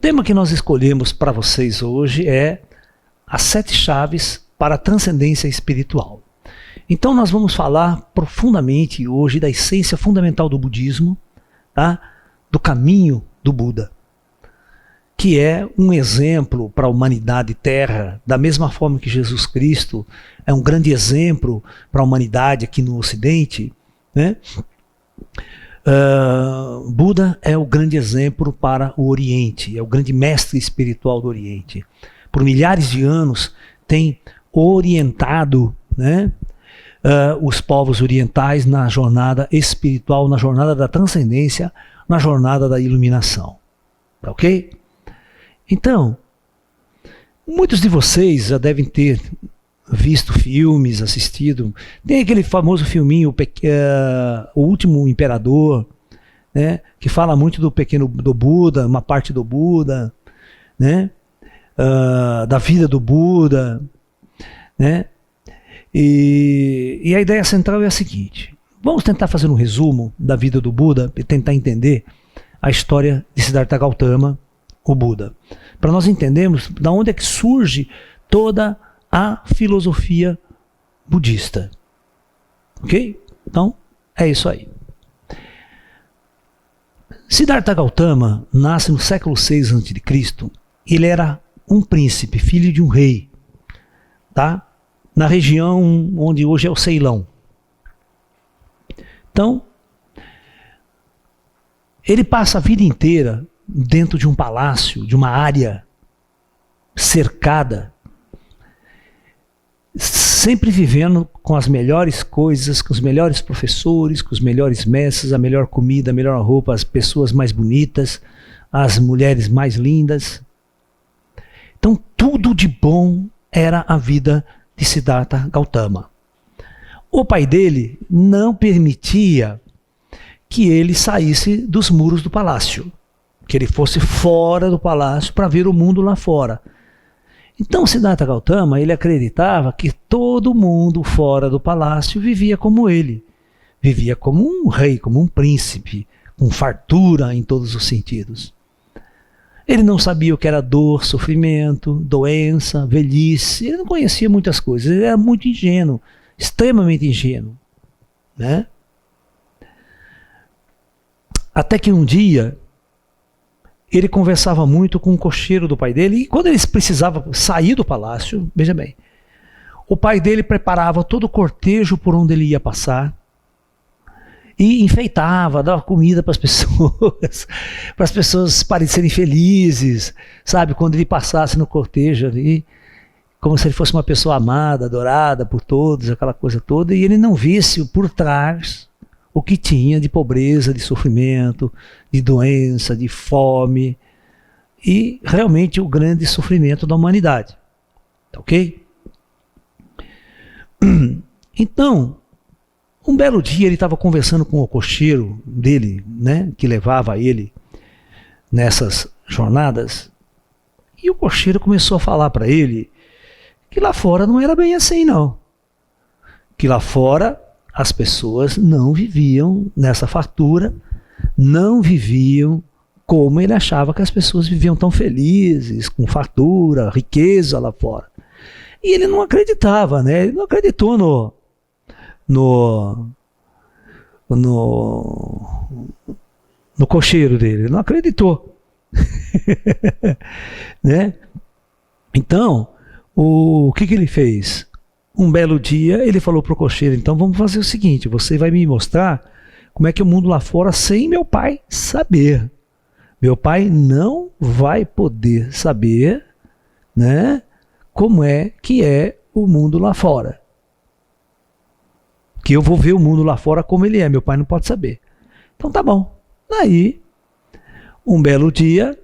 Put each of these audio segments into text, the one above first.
tema que nós escolhemos para vocês hoje é as 7 chaves para a transcendência espiritual. Então nós vamos falar profundamente hoje da essência fundamental do budismo, tá? Do caminho do Buda, que é um exemplo para a humanidade terra, da mesma forma que Jesus Cristo é um grande exemplo para a humanidade aqui no Ocidente, né? Buda é o grande exemplo para o Oriente, é o grande mestre espiritual do Oriente. Por milhares de anos tem orientado, né, os povos orientais na jornada espiritual, na jornada da transcendência, na jornada da iluminação. Tá ok? Então, muitos de vocês já devem ter visto filmes, assistido. Tem aquele famoso filminho, O Último Imperador, né, que fala muito do Buda, uma parte do Buda, né, da vida do Buda, né? E a ideia central é a seguinte: vamos tentar fazer um resumo da vida do Buda e tentar entender a história de Siddhartha Gautama, o Buda, para nós entendermos de onde é que surge toda a filosofia budista. Ok? Então, é isso aí. Siddhartha Gautama nasce no século VI a.C. Ele era um príncipe, filho de um rei, tá? Na região onde hoje é o Ceilão. Então, ele passa a vida inteira dentro de um palácio, de uma área cercada, sempre vivendo com as melhores coisas, com os melhores professores, com os melhores mestres, a melhor comida, a melhor roupa, as pessoas mais bonitas, as mulheres mais lindas. Então, tudo de bom era a vida de Siddhartha Gautama. O pai dele não permitia que ele saísse dos muros do palácio, que ele fosse fora do palácio para ver o mundo lá fora. Então Siddhartha Gautama, ele acreditava que todo mundo fora do palácio vivia como ele, vivia como um rei, como um príncipe, com fartura em todos os sentidos. Ele não sabia o que era dor, sofrimento, doença, velhice. Ele não conhecia muitas coisas. Ele era muito ingênuo, extremamente ingênuo, né? Até que um dia ele conversava muito com o cocheiro do pai dele, e quando eles precisavam sair do palácio, veja bem, o pai dele preparava todo o cortejo por onde ele ia passar, e enfeitava, dava comida para as pessoas parecerem felizes, sabe? Quando ele passasse no cortejo ali, como se ele fosse uma pessoa amada, adorada por todos, aquela coisa toda, e ele não visse por trás o que tinha de pobreza, de sofrimento, de doença, de fome, e realmente o grande sofrimento da humanidade. Tá ok? Então, um belo dia ele estava conversando com o cocheiro dele, né, que levava ele nessas jornadas, e o cocheiro começou a falar para ele que lá fora não era bem assim não, que lá fora as pessoas não viviam nessa fartura, não viviam como ele achava que as pessoas viviam tão felizes, com fartura, riqueza lá fora. E ele não acreditava, né? Ele não acreditou no cocheiro dele, ele não acreditou. Né? Então, o que ele fez? Um belo dia ele falou para o cocheiro: então vamos fazer o seguinte, você vai me mostrar como é que é o mundo lá fora sem meu pai saber. Meu pai não vai poder saber, né, como é que é o mundo lá fora. Que eu vou ver o mundo lá fora como ele é, meu pai não pode saber. Então tá bom. Aí, um belo dia,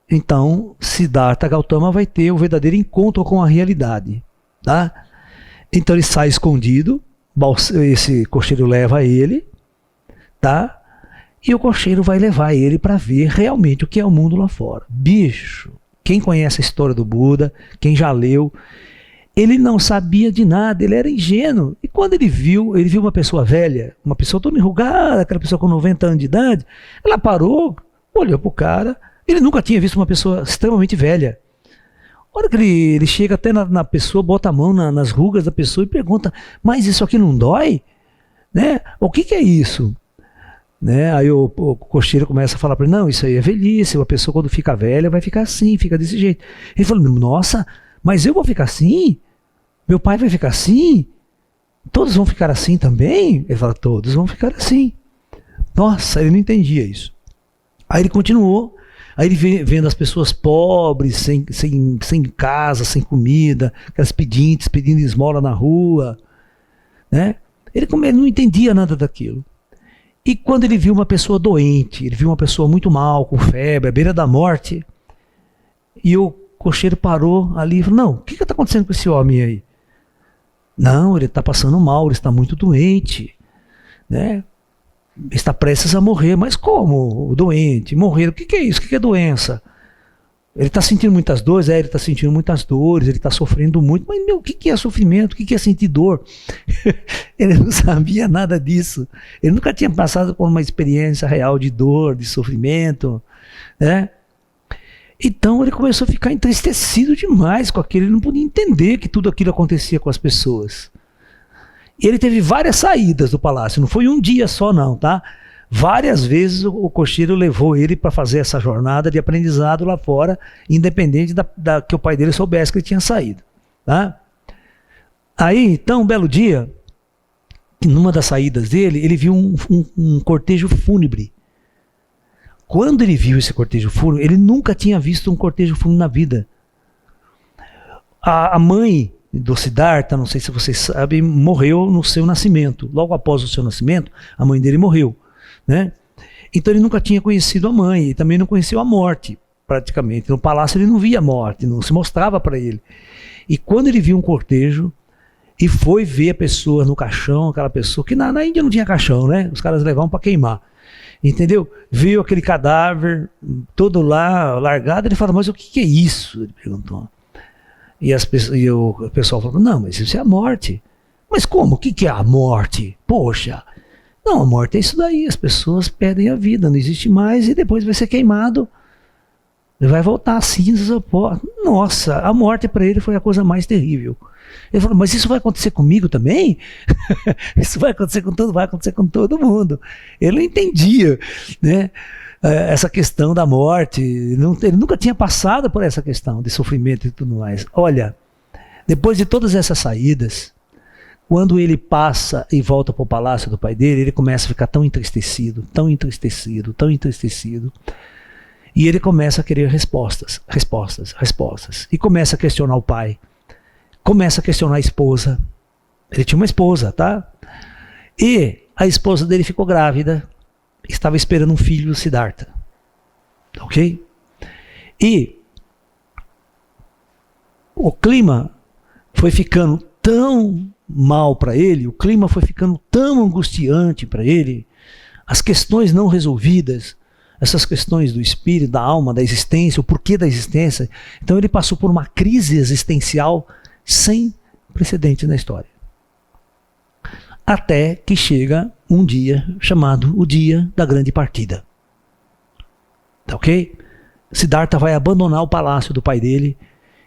então Siddhartha Gautama vai ter o verdadeiro encontro com a realidade, tá? Então ele sai escondido, esse cocheiro leva ele, tá? E o cocheiro vai levar ele para ver realmente o que é o mundo lá fora. Bicho, quem conhece a história do Buda, quem já leu, ele não sabia de nada, ele era ingênuo. E quando ele viu uma pessoa velha, uma pessoa toda enrugada, aquela pessoa com 90 anos de idade, ela parou, olhou para o cara, Ele nunca tinha visto uma pessoa extremamente velha. A hora que ele chega até na pessoa, bota a mão nas rugas da pessoa e pergunta, mas isso aqui não dói? Né? O que é isso? Né? Aí o cocheiro começa a falar para ele, não, isso aí é velhice, uma pessoa quando fica velha vai ficar assim, fica desse jeito. Ele falou, nossa, mas eu vou ficar assim? Meu pai vai ficar assim? Todos vão ficar assim também? Ele fala, todos vão ficar assim. Nossa, ele não entendia isso. Aí ele continuou, aí ele vendo as pessoas pobres, sem casa, sem comida, aquelas pedintes pedindo esmola na rua, né? Ele não entendia nada daquilo. E quando ele viu uma pessoa doente, ele viu uma pessoa muito mal, com febre, à beira da morte, e o cocheiro parou ali e falou, não, o que está acontecendo com esse homem aí? Não, ele está passando mal, ele está muito doente, né? Está prestes a morrer, mas como? Doente, morrer, o que é isso? O que é doença? Ele está sentindo muitas dores? Ele está sentindo muitas dores, ele está sofrendo muito, mas meu, o que é sofrimento? O que é sentir dor? Ele não sabia nada disso, ele nunca tinha passado por uma experiência real de dor, de sofrimento, né? Então ele começou a ficar entristecido demais com aquilo, ele não podia entender que tudo aquilo acontecia com as pessoas. E ele teve várias saídas do palácio, não foi um dia só não, tá? Várias vezes o cocheiro levou ele para fazer essa jornada de aprendizado lá fora, independente que o pai dele soubesse que ele tinha saído, tá? Aí, então, um belo dia, numa das saídas dele, ele viu um cortejo fúnebre. Quando ele viu esse cortejo fúnebre, ele nunca tinha visto um cortejo fúnebre na vida. A mãe do Siddhartha, não sei se vocês sabem, morreu no seu nascimento. Logo após o seu nascimento, a mãe dele morreu, né? Então ele nunca tinha conhecido a mãe, e também não conheceu a morte, praticamente. No palácio ele não via a morte, não se mostrava para ele. E quando ele viu um cortejo, e foi ver a pessoa no caixão, aquela pessoa, que na Índia não tinha caixão, né? Os caras levavam para queimar. Entendeu? Viu aquele cadáver todo lá, largado, ele falou, mas o que é isso? Ele perguntou. E o pessoal falou, não, mas isso é a morte. Mas como? O que é a morte? Poxa, não, a morte é isso daí, as pessoas perdem a vida, não existe mais e depois vai ser queimado, vai voltar a cinzas ao pó. Nossa, a morte para ele foi a coisa mais terrível. Ele falou, mas isso vai acontecer comigo também? Isso vai acontecer com todo mundo. Ele não entendia, né, essa questão da morte, ele nunca tinha passado por essa questão de sofrimento e tudo mais. Olha, depois de todas essas saídas, quando ele passa e volta para o palácio do pai dele, ele começa a ficar tão entristecido, tão entristecido, tão entristecido, e ele começa a querer respostas. E começa a questionar o pai. Começa a questionar a esposa. Ele tinha uma esposa, tá? E a esposa dele ficou grávida. Estava esperando um filho do Siddhartha. Ok? E o clima foi ficando tão mal para ele, o clima foi ficando tão angustiante para ele, as questões não resolvidas, essas questões do espírito, da alma, da existência, o porquê da existência. Então ele passou por uma crise existencial sem precedente na história. Até que chega um dia chamado o dia da grande partida. Tá ok? Siddhartha vai abandonar o palácio do pai dele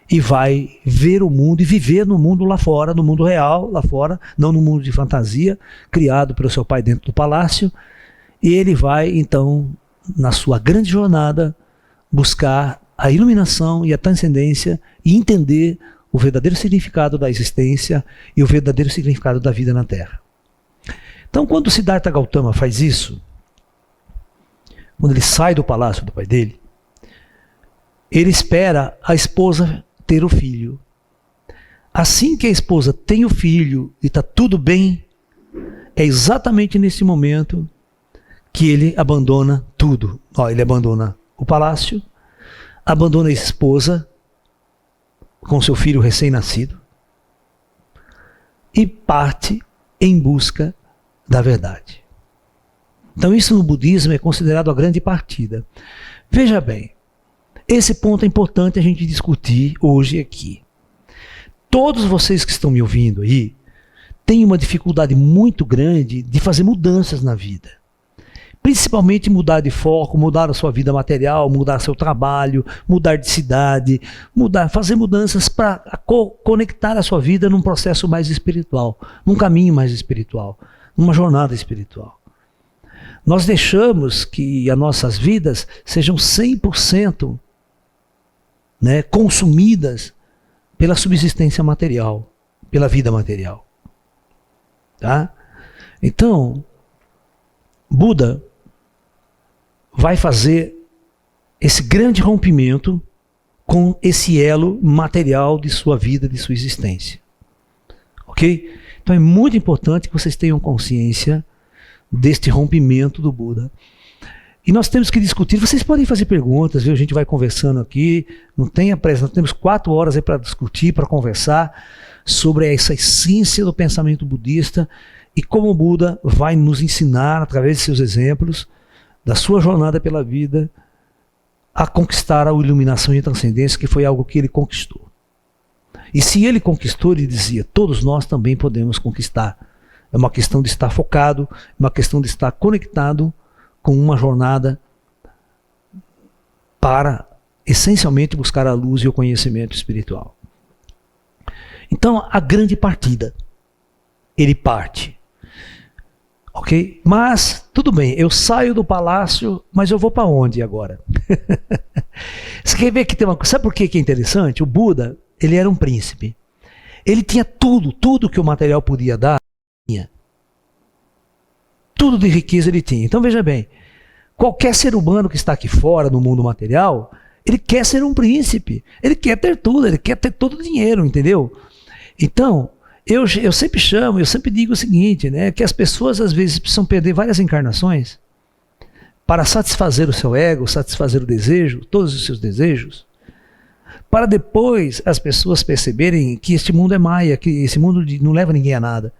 e vai ver o mundo e viver no mundo lá fora, no mundo real lá fora, não no mundo de fantasia, criado pelo seu pai dentro do palácio. E ele vai, então, na sua grande jornada, buscar a iluminação e a transcendência e entender o verdadeiro significado da existência e o verdadeiro significado da vida na Terra. Então, quando Siddhartha Gautama faz isso, quando ele sai do palácio do pai dele, ele espera a esposa ter o filho. Assim que a esposa tem o filho e está tudo bem, é exatamente nesse momento que ele abandona tudo. Ele abandona o palácio, abandona a esposa com seu filho recém-nascido e parte em busca da verdade. Então isso no budismo é considerado a grande partida. Veja bem, esse ponto é importante a gente discutir hoje aqui. Todos vocês que estão me ouvindo aí têm uma dificuldade muito grande de fazer mudanças na vida. Principalmente mudar de foco, mudar a sua vida material, mudar seu trabalho, mudar de cidade, fazer mudanças para conectar a sua vida num processo mais espiritual, num caminho mais espiritual, numa jornada espiritual. Nós deixamos que as nossas vidas sejam 100%, né, consumidas pela subsistência material, pela vida material. Tá? Então, Buda vai fazer esse grande rompimento com esse elo material de sua vida, de sua existência. Ok? Então é muito importante que vocês tenham consciência deste rompimento do Buda. E nós temos que discutir, vocês podem fazer perguntas, viu? A gente vai conversando aqui, não tenha pressa, nós temos 4 horas aí para discutir, para conversar sobre essa essência do pensamento budista e como o Buda vai nos ensinar, através de seus exemplos, da sua jornada pela vida, a conquistar a iluminação e a transcendência, que foi algo que ele conquistou. E se ele conquistou, ele dizia, todos nós também podemos conquistar. É uma questão de estar focado, é uma questão de estar conectado com uma jornada para, essencialmente, buscar a luz e o conhecimento espiritual. Então, a grande partida, ele parte. Ok? Mas, tudo bem, eu saio do palácio, mas eu vou para onde agora? Você quer ver que tem uma coisa? Sabe por que é interessante? O Buda, ele era um príncipe. Ele tinha tudo que o material podia dar, tinha. Tudo de riqueza ele tinha. Então veja bem, qualquer ser humano que está aqui fora no mundo material, ele quer ser um príncipe. Ele quer ter tudo, ele quer ter todo o dinheiro, entendeu? Então, eu sempre chamo, eu sempre digo o seguinte, né, que as pessoas às vezes precisam perder várias encarnações para satisfazer o seu ego, satisfazer o desejo, todos os seus desejos, para depois as pessoas perceberem que este mundo é maia, que esse mundo não leva ninguém a nada,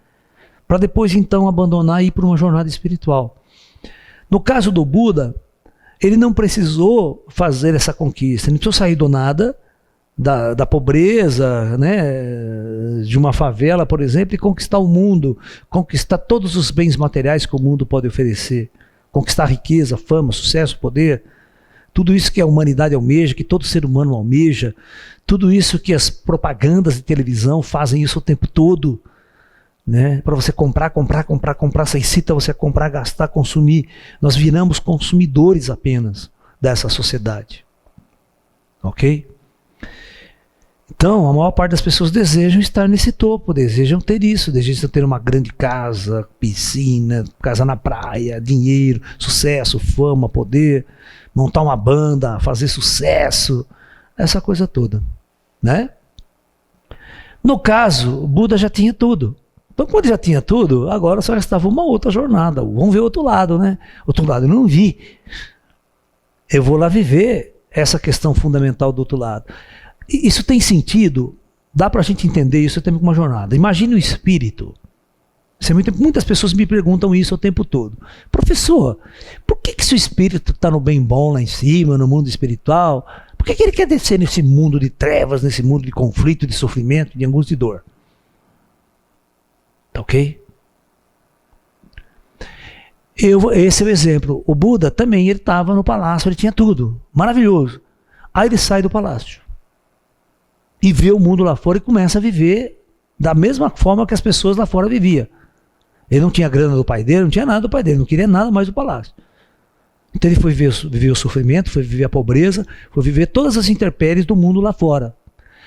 para depois então abandonar e ir para uma jornada espiritual. No caso do Buda, ele não precisou fazer essa conquista, ele não precisou sair do nada, da pobreza, né, de uma favela, por exemplo, e conquistar o mundo, conquistar todos os bens materiais que o mundo pode oferecer, conquistar riqueza, fama, sucesso, poder, tudo isso que a humanidade almeja, que todo ser humano almeja, tudo isso que as propagandas de televisão fazem isso o tempo todo, né, para você comprar, você incita você a comprar, gastar, consumir. Nós viramos consumidores apenas dessa sociedade. Ok? Então, a maior parte das pessoas desejam estar nesse topo, desejam ter isso, desejam ter uma grande casa, piscina, casa na praia, dinheiro, sucesso, fama, poder, montar uma banda, fazer sucesso, essa coisa toda, né? No caso, o Buda já tinha tudo. Então, quando já tinha tudo, agora só restava uma outra jornada. Vamos ver o outro lado, né? Outro lado eu não vi. Eu vou lá viver essa questão fundamental do outro lado. Isso tem sentido? Dá para a gente entender isso até como uma jornada. Imagine o espírito. Muitas pessoas me perguntam isso o tempo todo. Professor, por que seu espírito está no bem bom lá em cima, no mundo espiritual? Por que ele quer descer nesse mundo de trevas, nesse mundo de conflito, de sofrimento, de angústia e dor? Tá ok? Esse é o exemplo. O Buda também, ele estava no palácio, ele tinha tudo. Maravilhoso. Aí ele sai do palácio. E vê o mundo lá fora e começa a viver da mesma forma que as pessoas lá fora viviam. Ele não tinha grana do pai dele, não tinha nada do pai dele, não queria nada mais do palácio. Então ele foi viver o sofrimento, foi viver a pobreza, foi viver todas as intempéries do mundo lá fora.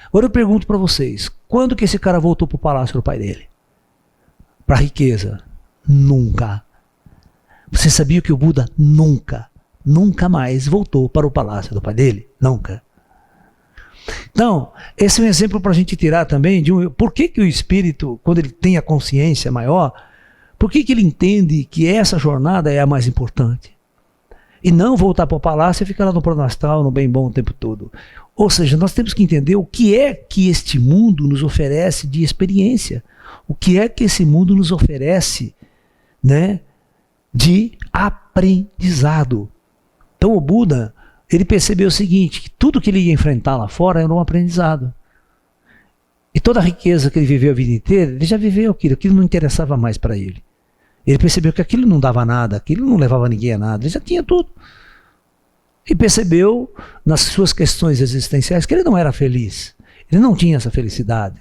Agora eu pergunto para vocês, quando que esse cara voltou para o palácio do pai dele? Para a riqueza? Nunca. Você sabia que o Buda nunca mais voltou para o palácio do pai dele? Nunca. Então, esse é um exemplo para a gente tirar também de por que o espírito, quando ele tem a consciência maior, por que ele entende que essa jornada é a mais importante? E não voltar para o palácio e ficar lá no plano astral, no bem bom o tempo todo. Ou seja, nós temos que entender o que é que este mundo nos oferece de experiência. O que é que esse mundo nos oferece, né, de aprendizado. Então o Buda, ele percebeu o seguinte, que tudo que ele ia enfrentar lá fora era um aprendizado. E toda a riqueza que ele viveu a vida inteira, ele já viveu aquilo não interessava mais para ele. Ele percebeu que aquilo não dava nada, aquilo não levava ninguém a nada, ele já tinha tudo. E percebeu nas suas questões existenciais que ele não era feliz. Ele não tinha essa felicidade.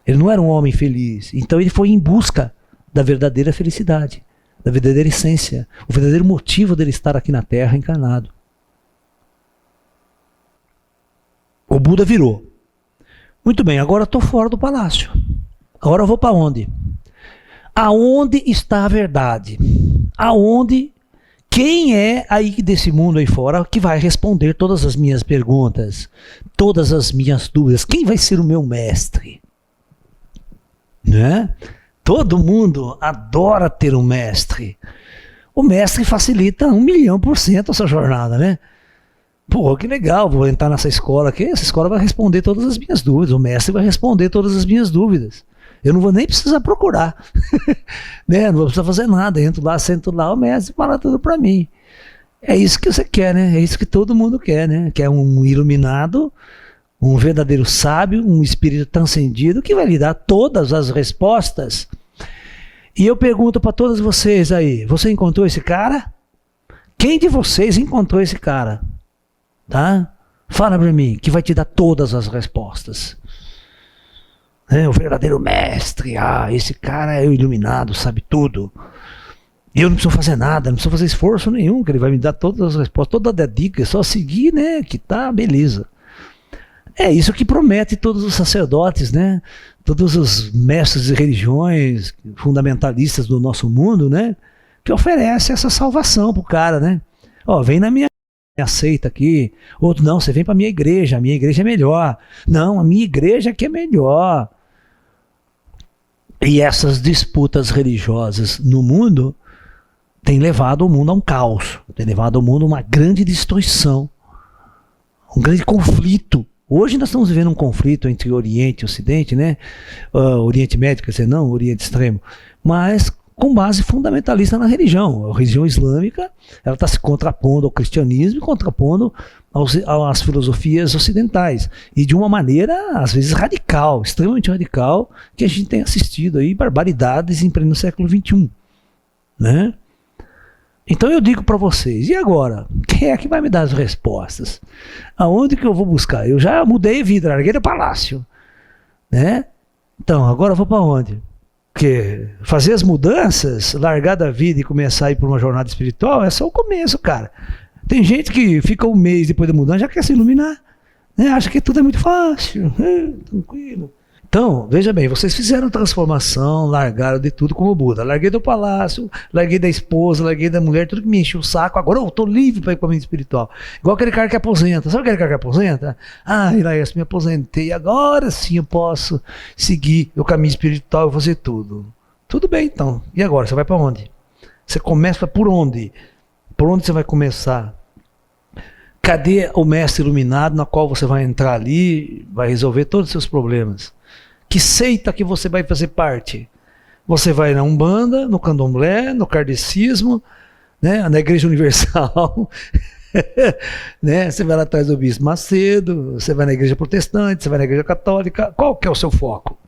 Ele não era um homem feliz. Então ele foi em busca da verdadeira felicidade, da verdadeira essência, o verdadeiro motivo dele estar aqui na Terra encarnado. O Buda virou. Muito bem, agora estou fora do palácio. Agora eu vou para onde? Aonde está a verdade? Aonde? Quem é aí desse mundo aí fora que vai responder todas as minhas perguntas, todas as minhas dúvidas? Quem vai ser o meu mestre? Né? Todo mundo adora ter um mestre. O mestre facilita 1.000.000% a sua jornada, né? Pô, que legal, vou entrar nessa escola aqui, essa escola vai responder todas as minhas dúvidas, o mestre vai responder todas as minhas dúvidas. Eu não vou nem precisar procurar, né? Não vou precisar fazer nada, entro lá, sento lá, o mestre fala tudo para mim. É isso que você quer, né? É isso que todo mundo quer, né? Quer um iluminado, um verdadeiro sábio, um espírito transcendido que vai lhe dar todas as respostas. E eu pergunto para todos vocês aí, você encontrou esse cara? Quem de vocês encontrou esse cara? Tá? Fala para mim, que vai te dar todas as respostas. O verdadeiro mestre, esse cara é o iluminado, sabe tudo. Eu não preciso fazer nada, não preciso fazer esforço nenhum, que ele vai me dar todas as respostas, toda a dica, é só seguir, né, que tá, beleza. É isso que promete todos os sacerdotes, né, todos os mestres de religiões fundamentalistas do nosso mundo, né, que oferece essa salvação pro cara, né. Ó, vem na minha aceita aqui, outro não, você vem para a minha igreja é melhor. Não, a minha igreja que é melhor. E essas disputas religiosas no mundo têm levado o mundo a um caos, têm levado o mundo a uma grande destruição, um grande conflito. Hoje nós estamos vivendo um conflito entre Oriente e Ocidente, né? Oriente Médio, quer dizer, não Oriente Extremo, mas com base fundamentalista na religião. A religião islâmica ela está se contrapondo ao cristianismo e contrapondo às filosofias ocidentais. E de uma maneira, às vezes, radical, extremamente radical, que a gente tem assistido aí barbaridades em pleno século XXI. Né? Então eu digo para vocês, e agora? Quem é que vai me dar as respostas? Aonde que eu vou buscar? Eu já mudei vida, larguei do palácio. Né? Então, agora eu vou para onde? Porque fazer as mudanças, largar da vida e começar a ir por uma jornada espiritual é só o começo, cara. Tem gente que fica um mês depois da mudança já quer se iluminar, né? Acha que tudo é muito fácil, tranquilo. Então, veja bem, vocês fizeram transformação, largaram de tudo como Buda. Larguei do palácio, larguei da esposa, larguei da mulher, tudo que me encheu o saco. Agora eu estou livre para ir para o caminho espiritual. Igual aquele cara que aposenta. Sabe aquele cara que aposenta? Ilaías, me aposentei, agora sim eu posso seguir o caminho espiritual e fazer tudo. Tudo bem então. E agora? Você vai para onde? Você começa por onde? Por onde você vai começar? Cadê o mestre iluminado na qual você vai entrar ali, vai resolver todos os seus problemas? Que seita que você vai fazer parte? Você vai na Umbanda, no Candomblé, no Kardecismo, né, na Igreja Universal, né, você vai lá atrás do Bispo Macedo, você vai na Igreja Protestante, você vai na Igreja Católica. Qual que é o seu foco?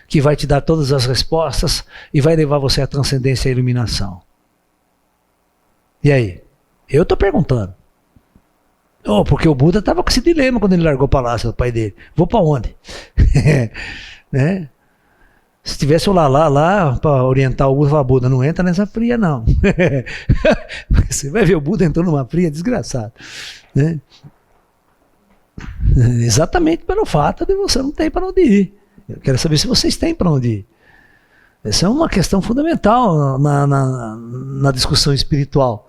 Que vai te dar todas as respostas e vai levar você à transcendência e à iluminação. E aí? Eu estou perguntando. Porque o Buda estava com esse dilema quando ele largou o palácio do pai dele. Vou para onde? Né? Se tivesse o lá para orientar o Buda, falar, Buda, não entra nessa fria não. Você vai ver o Buda entrou numa fria desgraçada. Né? Exatamente pelo fato de você não ter para onde ir. Eu quero saber se vocês têm para onde ir. Essa é uma questão fundamental na discussão espiritual.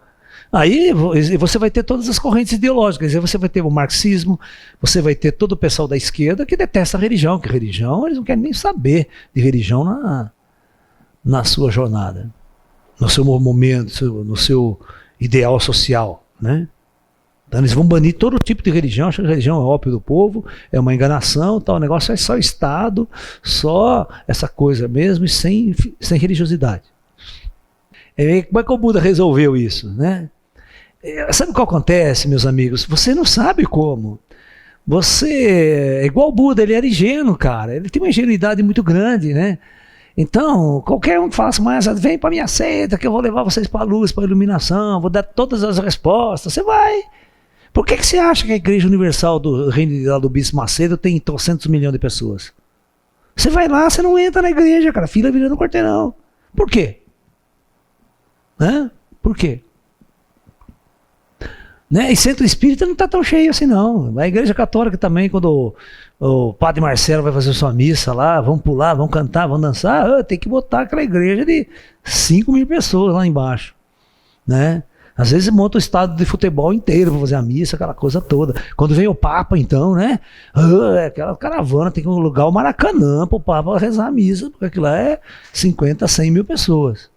Aí você vai ter todas as correntes ideológicas, aí você vai ter o marxismo, você vai ter todo o pessoal da esquerda que detesta a religião, que religião, eles não querem nem saber de religião na sua jornada, no seu momento, no seu ideal social, né? Então eles vão banir todo tipo de religião, acham que a religião é ópio do povo, é uma enganação, tal, o negócio é só Estado, só essa coisa mesmo e sem religiosidade. Como é que o Buda resolveu isso, né? Sabe o que acontece, meus amigos? Você não sabe como. Você é igual o Buda, ele era ingênuo, cara. Ele tem uma ingenuidade muito grande, né? Então, qualquer um que fala assim, mas vem para minha seita que eu vou levar vocês para a luz, para a iluminação, vou dar todas as respostas, você vai. Por que você acha que a Igreja Universal do Reino do Bispo Macedo tem 300 milhões de pessoas? Você vai lá, você não entra na igreja, cara, fila virando quarteirão. Por quê? Por quê? Né? E centro espírita não está tão cheio assim não. A igreja católica também, quando o padre Marcelo vai fazer sua missa lá, vão pular, vão cantar, vão dançar, tem que botar aquela igreja de 5 mil pessoas lá embaixo, né? Às vezes monta o estádio de futebol inteiro para fazer a missa, aquela coisa toda. Quando vem o Papa, então, né? Aquela caravana, tem que alugar o Maracanã para o Papa rezar a missa, porque aquilo lá é 50, 100 mil pessoas.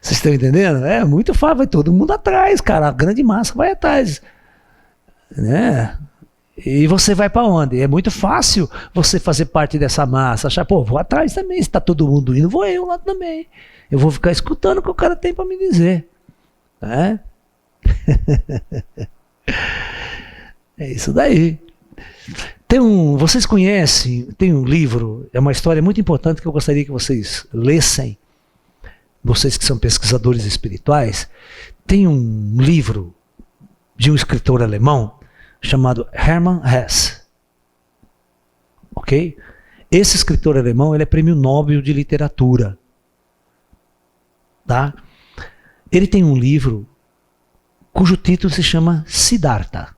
Vocês estão entendendo? É muito fácil, vai todo mundo atrás, cara. A grande massa vai atrás, né? E você vai para onde? É muito fácil você fazer parte dessa massa, achar, pô, vou atrás também. Se está todo mundo indo, vou eu lá também. Eu vou ficar escutando o que o cara tem para me dizer. É? É isso daí. Vocês conhecem, tem um livro, é uma história muito importante que eu gostaria que vocês lessem, vocês que são pesquisadores espirituais. Tem um livro de um escritor alemão chamado Hermann Hesse. Ok? Esse escritor alemão, ele é prêmio Nobel de literatura. Tá? Ele tem um livro cujo título se chama Siddhartha.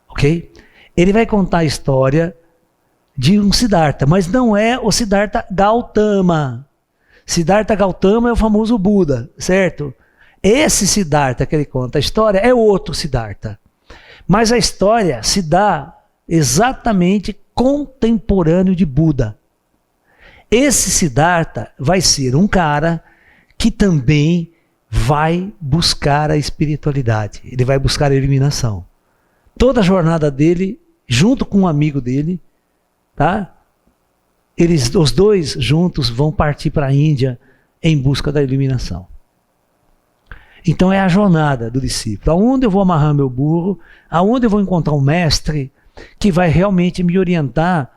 Ok? Ele vai contar a história de um Siddhartha, mas não é o Siddhartha Gautama. Siddhartha Gautama é o famoso Buda, certo? Esse Siddhartha que ele conta a história é outro Siddhartha. Mas a história se dá exatamente contemporâneo de Buda. Esse Siddhartha vai ser um cara que também vai buscar a espiritualidade. Ele vai buscar a iluminação. Toda a jornada dele, junto com um amigo dele, tá? Os dois juntos vão partir para a Índia em busca da iluminação. Então é a jornada do discípulo. Aonde eu vou amarrar meu burro, aonde eu vou encontrar um mestre que vai realmente me orientar,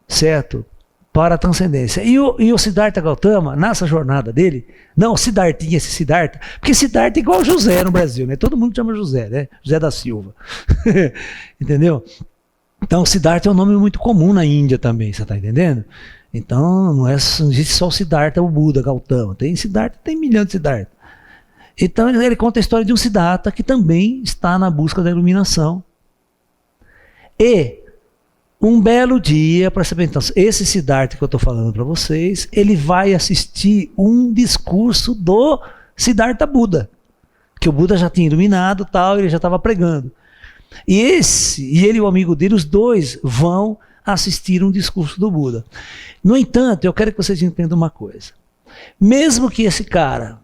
certo? Para a transcendência. E o Siddhartha Gautama, nessa jornada dele, não, Siddharthinha, esse Siddhartha, porque Siddhartha é igual José no Brasil, né? Todo mundo chama José, né? José da Silva. Entendeu? Então, Siddhartha é um nome muito comum na Índia também, você está entendendo? Então, não existe só o Siddhartha, o Buda, Gautama. Tem Siddhartha, tem milhões de Siddhartha. Então, ele conta a história de um Siddhartha que também está na busca da iluminação. E um belo dia, para saber, então, esse Siddhartha que eu estou falando para vocês, ele vai assistir um discurso do Siddhartha Buda, que o Buda já tinha iluminado, tal, ele já estava pregando. E ele e o amigo dele, os dois vão assistir um discurso do Buda. No entanto, eu quero que vocês entendam uma coisa. Mesmo que esse cara,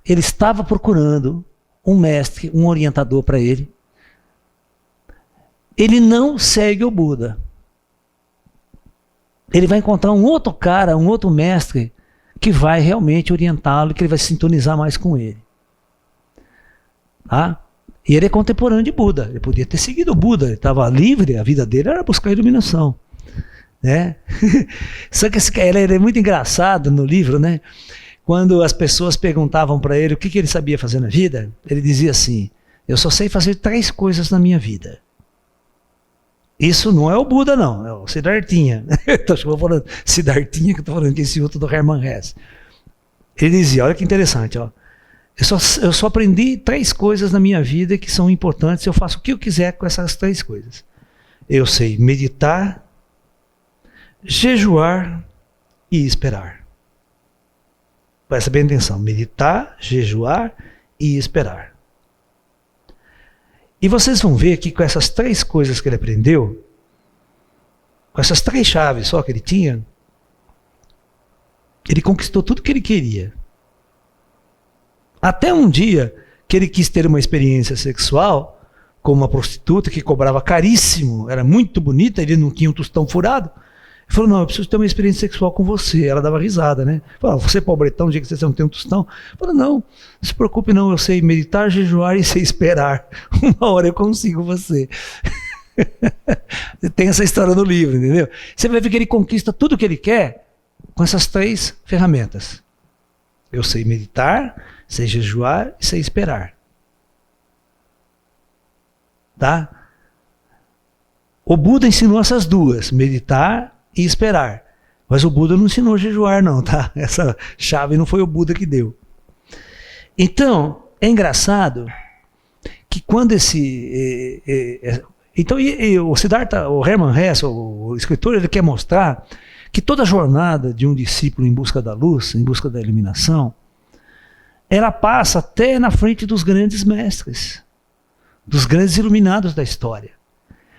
ele estava procurando um mestre, um orientador para ele, ele não segue o Buda. Ele vai encontrar um outro cara, um outro mestre, que vai realmente orientá-lo, que ele vai sintonizar mais com ele. Tá? E ele é contemporâneo de Buda. Ele podia ter seguido o Buda, ele estava livre, a vida dele era buscar a iluminação. Né? Só que ele é muito engraçado no livro, né? Quando as pessoas perguntavam para ele o que ele sabia fazer na vida, ele dizia assim: eu só sei fazer 3 coisas na minha vida. Isso não é o Buda, não, é o Siddharthinha. Estou falando Siddharthinha, que eu estou falando que esse outro do Hermann Hesse. Ele dizia, olha que interessante, ó. Eu só aprendi 3 coisas na minha vida que são importantes, eu faço o que eu quiser com essas 3 coisas. Eu sei meditar, jejuar e esperar. Presta bem atenção, meditar, jejuar e esperar. E vocês vão ver que com essas 3 coisas que ele aprendeu, com essas 3 chaves só que ele tinha, ele conquistou tudo que ele queria. Até um dia que ele quis ter uma experiência sexual com uma prostituta que cobrava caríssimo, era muito bonita, ele não tinha um tostão furado. Ele falou, não, eu preciso ter uma experiência sexual com você. Ela dava risada, né? Falou, você é pobretão, um dia que você não tem um tostão. Ele falou, não se preocupe não, eu sei meditar, jejuar e sei esperar. Uma hora eu consigo você. Tem essa história no livro, entendeu? Você vai ver que ele conquista tudo o que ele quer com essas 3 ferramentas. Eu sei meditar, sei jejuar e sei esperar. Tá? O Buda ensinou essas 2, meditar e esperar. Mas o Buda não ensinou a jejuar não, tá? Essa chave não foi o Buda que deu. Então, é engraçado que quando então, o Siddhartha, o Hermann Hesse, o escritor, ele quer mostrar que toda jornada de um discípulo em busca da luz, em busca da iluminação, ela passa até na frente dos grandes mestres, dos grandes iluminados da história.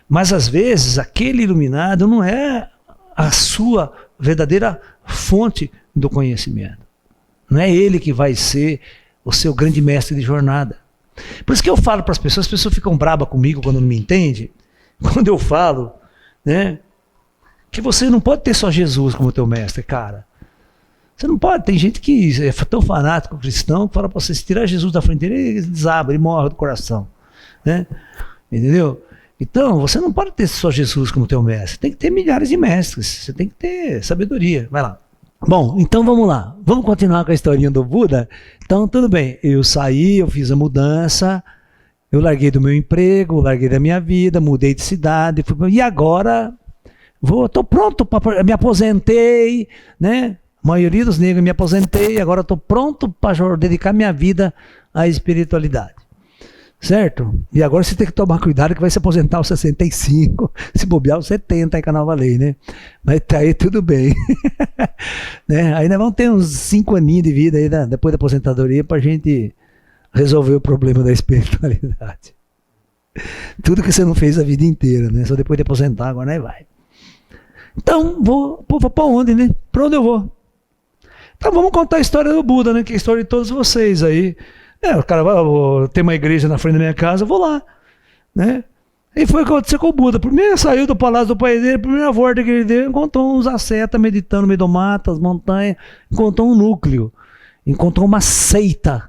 Mas às vezes aquele iluminado não é a sua verdadeira fonte do conhecimento. Não é ele que vai ser o seu grande mestre de jornada. Por isso que eu falo para as pessoas ficam bravas comigo quando não me entendem, quando eu falo, né, que você não pode ter só Jesus como teu mestre, cara. Você não pode, tem gente que é tão fanático cristão que fala para você, se tirar Jesus da frente dele, ele desaba, ele morre do coração, né? Entendeu? Então, você não pode ter só Jesus como teu mestre, tem que ter milhares de mestres, você tem que ter sabedoria, vai lá. Bom, então vamos lá, vamos continuar com a historinha do Buda? Então tudo bem, eu saí, eu fiz a mudança, eu larguei do meu emprego, larguei da minha vida, mudei de cidade, e agora estou pronto, me aposentei, né? A maioria dos negros me aposentei, agora estou pronto para dedicar minha vida à espiritualidade. Certo? E agora você tem que tomar cuidado que vai se aposentar aos 65, se bobear aos 70 aí com a nova lei, né? Mas tá aí tudo bem. Né? Aí nós vamos ter uns 5 aninhos de vida aí, né? Depois da aposentadoria pra gente resolver o problema da espiritualidade. Tudo que você não fez a vida inteira, né? Só depois de aposentar, agora nós vai. Então, vou pra onde, né? Pra onde eu vou? Então vamos contar a história do Buda, né? Que é a história de todos vocês aí. O cara vai, tem uma igreja na frente da minha casa, eu vou lá, né? E foi o que aconteceu com o Buda. Primeiro saiu do palácio do pai dele, a primeira volta que ele deu, encontrou uns ascetas meditando no meio do mato, as montanhas, encontrou um núcleo, encontrou uma seita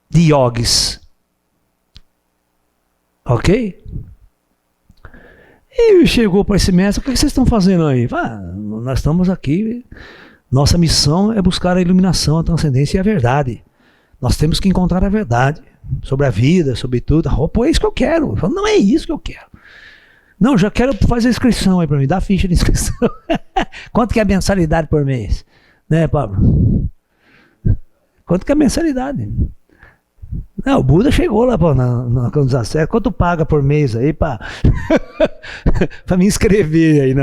de yogis. Ok? E chegou para esse mestre, o que vocês estão fazendo aí? Nós estamos aqui, nossa missão é buscar a iluminação, a transcendência e a verdade. Nós temos que encontrar a verdade sobre a vida, sobre tudo. Pô, é isso que eu quero. Eu falo, não é isso que eu quero. Não, já quero fazer inscrição aí para mim, dá a ficha de inscrição. Quanto que é a mensalidade por mês? Né, Pablo? Quanto que é a mensalidade? Não, o Buda chegou lá na candidatura. Quanto paga por mês aí para me inscrever aí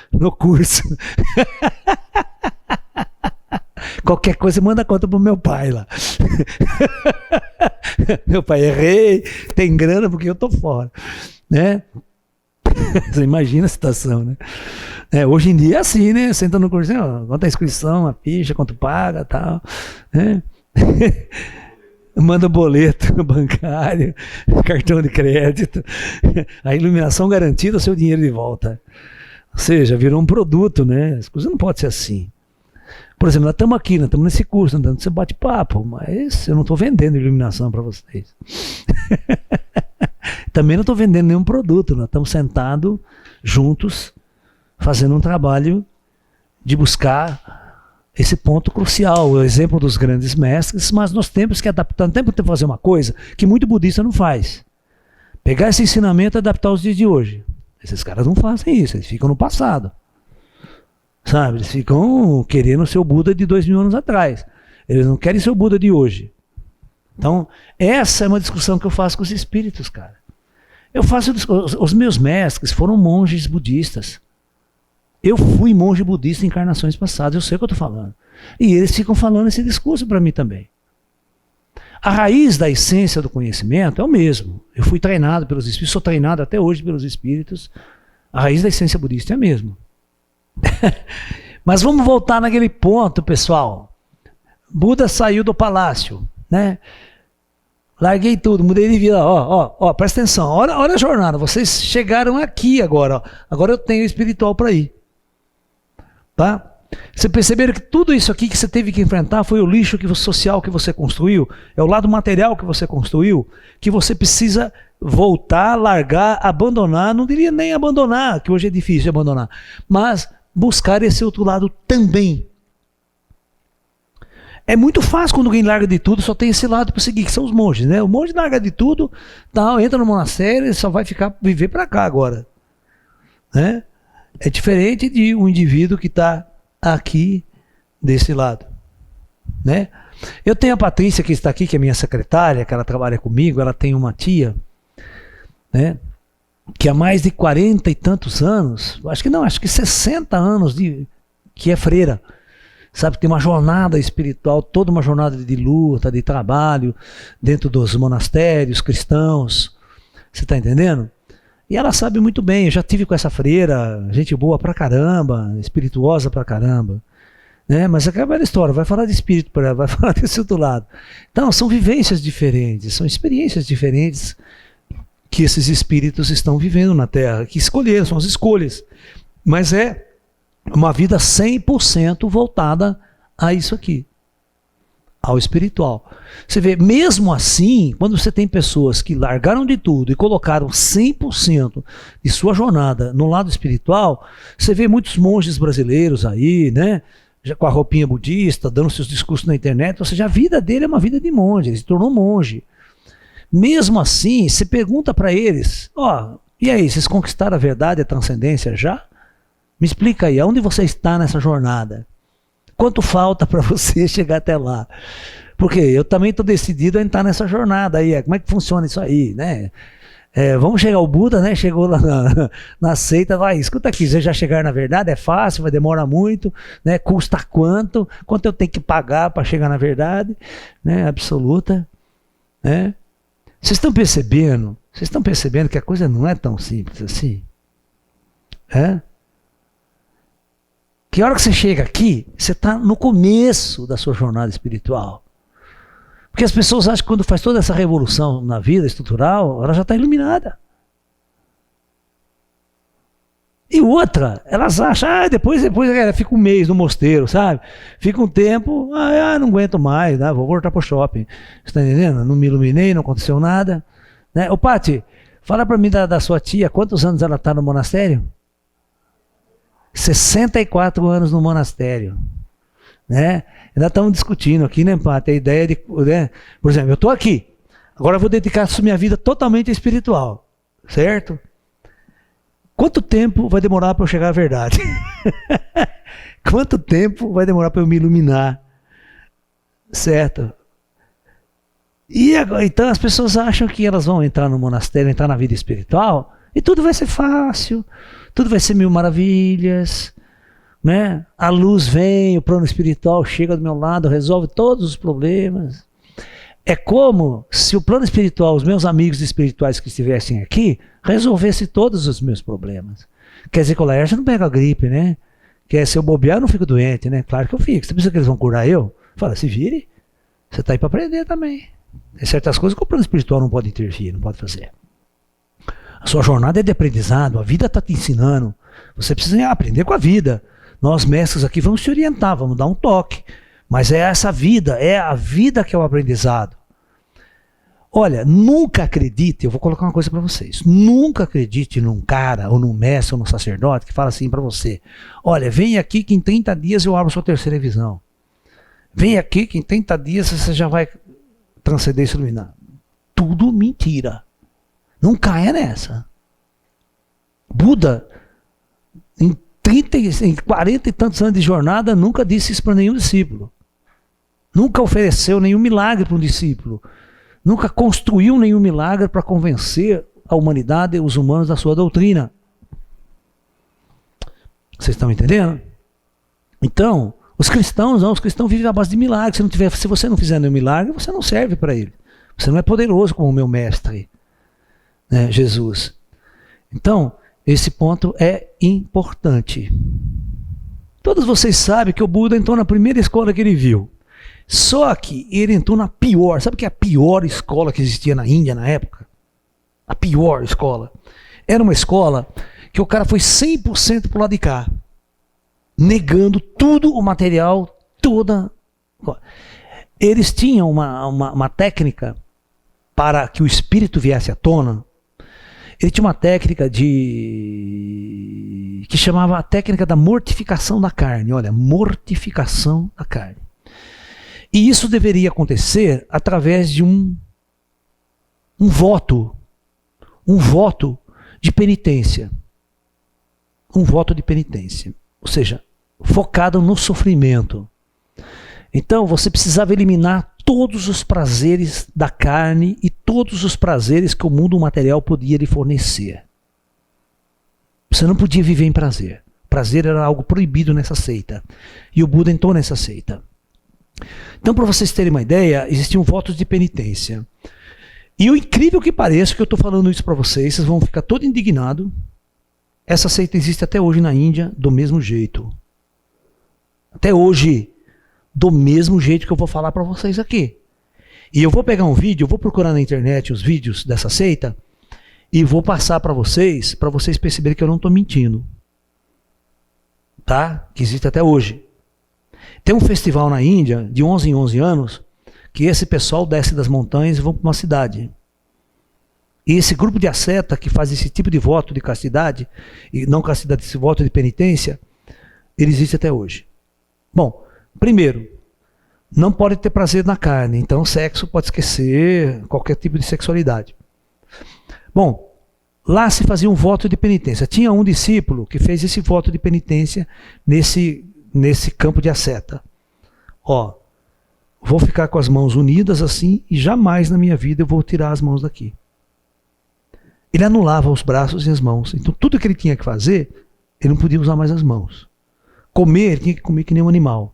no curso? Qualquer coisa manda conta pro meu pai lá. Meu pai é rei, tem grana porque eu tô fora, né? Você imagina a situação, né? Hoje em dia é assim, né? Senta no curso, quanto a inscrição, a ficha, quanto paga, tal, né? Manda boleto bancário, cartão de crédito, a iluminação garantida, o seu dinheiro de volta. Ou seja, virou um produto, né? As coisas não podem ser assim. Por exemplo, nós estamos aqui, nós estamos nesse curso, andando nesse bate-papo, mas eu não estou vendendo iluminação para vocês. Também não estou vendendo nenhum produto, nós estamos sentados juntos, fazendo um trabalho de buscar esse ponto crucial, o exemplo dos grandes mestres, mas nós temos que adaptar, temos que fazer uma coisa que muito budista não faz. Pegar esse ensinamento e adaptar aos dias de hoje. Esses caras não fazem isso, eles ficam no passado. Sabe, eles ficam querendo ser o Buda de 2000 anos atrás. Eles não querem ser o Buda de hoje. Então, essa é uma discussão que eu faço com os espíritos, cara. Eu faço, os meus mestres foram monges budistas. Eu fui monge budista em encarnações passadas, eu sei o que eu estou falando. E eles ficam falando esse discurso para mim também. A raiz da essência do conhecimento é o mesmo. Eu fui treinado pelos espíritos, sou treinado até hoje pelos espíritos. A raiz da essência budista é a mesma. Mas vamos voltar naquele ponto, pessoal. Buda saiu do palácio, né? Larguei tudo, mudei de vida. Presta atenção, olha a jornada. Vocês chegaram aqui agora. Agora eu tenho espiritual para ir. Tá? Vocês perceberam que tudo isso aqui que você teve que enfrentar foi o lixo social que você construiu, é o lado material que você construiu, que você precisa voltar, largar, abandonar, não diria nem abandonar, que hoje é difícil abandonar, mas buscar esse outro lado também. É muito fácil quando alguém larga de tudo, só tem esse lado para seguir, que são os monges, né? O monge larga de tudo, tal, entra no monastério e só vai viver para cá agora, né? É diferente de um indivíduo que está aqui desse lado, né? Eu tenho a Patrícia que está aqui, que é minha secretária, que ela trabalha comigo, ela tem uma tia, né, que há mais de 40 e tantos anos, acho que 60 anos que é freira, sabe, tem uma jornada espiritual, toda uma jornada de luta, de trabalho, dentro dos monastérios cristãos, você está entendendo? E ela sabe muito bem, eu já tive com essa freira, gente boa pra caramba, espirituosa pra caramba, né? Mas é a velha história, vai falar de espírito para ela, vai falar desse outro lado. Então, são vivências diferentes, são experiências diferentes que esses espíritos estão vivendo na Terra, que escolheram, são as escolhas. Mas é uma vida 100% voltada a isso aqui, ao espiritual. Você vê, mesmo assim, quando você tem pessoas que largaram de tudo e colocaram 100% de sua jornada no lado espiritual, você vê muitos monges brasileiros aí, né, já com a roupinha budista, dando seus discursos na internet, ou seja, a vida dele é uma vida de monge, ele se tornou monge. Mesmo assim, você pergunta para eles, e aí, vocês conquistaram a verdade, a transcendência já? Me explica aí, aonde você está nessa jornada? Quanto falta para você chegar até lá? Porque eu também estou decidido a entrar nessa jornada aí, como é que funciona isso aí, né? Vamos chegar ao Buda, né? Chegou lá na seita, vai, escuta aqui, vocês já chegaram na verdade, é fácil, vai demorar muito, né? Custa quanto eu tenho que pagar para chegar na verdade, né? Absoluta, né? Vocês estão percebendo que a coisa não é tão simples assim? Que hora que você chega aqui, você está no começo da sua jornada espiritual. Porque as pessoas acham que quando faz toda essa revolução na vida estrutural, ela já está iluminada. E outra, elas acham, depois fica um mês no mosteiro, sabe? Fica um tempo, não aguento mais, vou voltar pro shopping. Você está entendendo? Não me iluminei, não aconteceu nada. Né? Ô Pati, fala para mim da sua tia, quantos anos ela está no monastério? 64 anos no monastério. Né? Ainda estamos discutindo aqui, né, Pati? A ideia de, né? Por exemplo, eu estou aqui, agora eu vou dedicar a minha vida totalmente espiritual, certo? Quanto tempo vai demorar para eu chegar à verdade? Quanto tempo vai demorar para eu me iluminar? Certo? E agora, então as pessoas acham que elas vão entrar no monastério, entrar na vida espiritual, e tudo vai ser fácil, tudo vai ser mil maravilhas, né? A luz vem, o plano espiritual chega do meu lado, resolve todos os problemas. É como se o plano espiritual, os meus amigos espirituais que estivessem aqui, resolvesse todos os meus problemas. Quer dizer que o Laércio não pega a gripe, né? Se eu bobear, eu não fico doente, né? Claro que eu fico. Você pensa que eles vão curar eu? Fala, se vire. Você está aí para aprender também. Tem certas coisas que o plano espiritual não pode intervir, não pode fazer. A sua jornada é de aprendizado, a vida está te ensinando. Você precisa aprender com a vida. Nós, mestres aqui, vamos te orientar, vamos dar um toque. Mas é essa vida, é a vida que é o aprendizado. Olha, nunca acredite, eu vou colocar uma coisa para vocês, nunca acredite num cara, ou num mestre, ou num sacerdote que fala assim para você, olha, vem aqui que em 30 dias eu abro sua terceira visão. Vem aqui que em 30 dias você já vai transcender e se iluminar. Tudo mentira. Não caia nessa. Buda, em 40 e tantos anos de jornada, nunca disse isso para nenhum discípulo. Nunca ofereceu nenhum milagre para um discípulo. Nunca construiu nenhum milagre para convencer a humanidade e os humanos da sua doutrina. Vocês estão entendendo? Então, os cristãos vivem à base de milagres. Se você não fizer nenhum milagre, você não serve para ele. Você não é poderoso como o meu mestre, né, Jesus. Então, esse ponto é importante. Todos vocês sabem que o Buda entrou na primeira escola que ele viu. Só que ele entrou na pior. Sabe o que é a pior escola que existia na Índia na época? A pior escola. Era uma escola que o cara foi 100% pro lado de cá. Negando tudo o material, toda. Eles tinham uma técnica para que o espírito viesse à tona, ele tinha uma técnica que chamava a técnica da mortificação da carne. Olha, mortificação da carne. E isso deveria acontecer através de um voto de penitência. Um voto de penitência. Ou seja, focado no sofrimento. Então você precisava eliminar todos os prazeres da carne e todos os prazeres que o mundo material podia lhe fornecer. Você não podia viver em prazer. Prazer era algo proibido nessa seita. E o Buda entrou nessa seita. Então, para vocês terem uma ideia, existiam votos de penitência. E o incrível que pareça que eu estou falando isso para vocês vão ficar todo indignados. Essa seita existe até hoje na Índia do mesmo jeito. Até hoje, do mesmo jeito que eu vou falar para vocês aqui. E eu vou pegar um vídeo, eu vou procurar na internet os vídeos dessa seita e vou passar para vocês perceberem que eu não estou mentindo. Tá? Que existe até hoje. Tem um festival na Índia, de 11 em 11 anos, que esse pessoal desce das montanhas e vão para uma cidade. E esse grupo de asceta que faz esse tipo de voto de castidade, e não castidade, esse voto de penitência, ele existe até hoje. Bom, primeiro, não pode ter prazer na carne, então sexo pode esquecer, qualquer tipo de sexualidade. Bom, lá se fazia um voto de penitência. Tinha um discípulo que fez esse voto de penitência nesse campo de asceta. Ó, vou ficar com as mãos unidas assim e jamais na minha vida eu vou tirar as mãos daqui. Ele anulava os braços e as mãos. Então tudo que ele tinha que fazer, ele não podia usar mais as mãos. Comer, ele tinha que comer que nem um animal.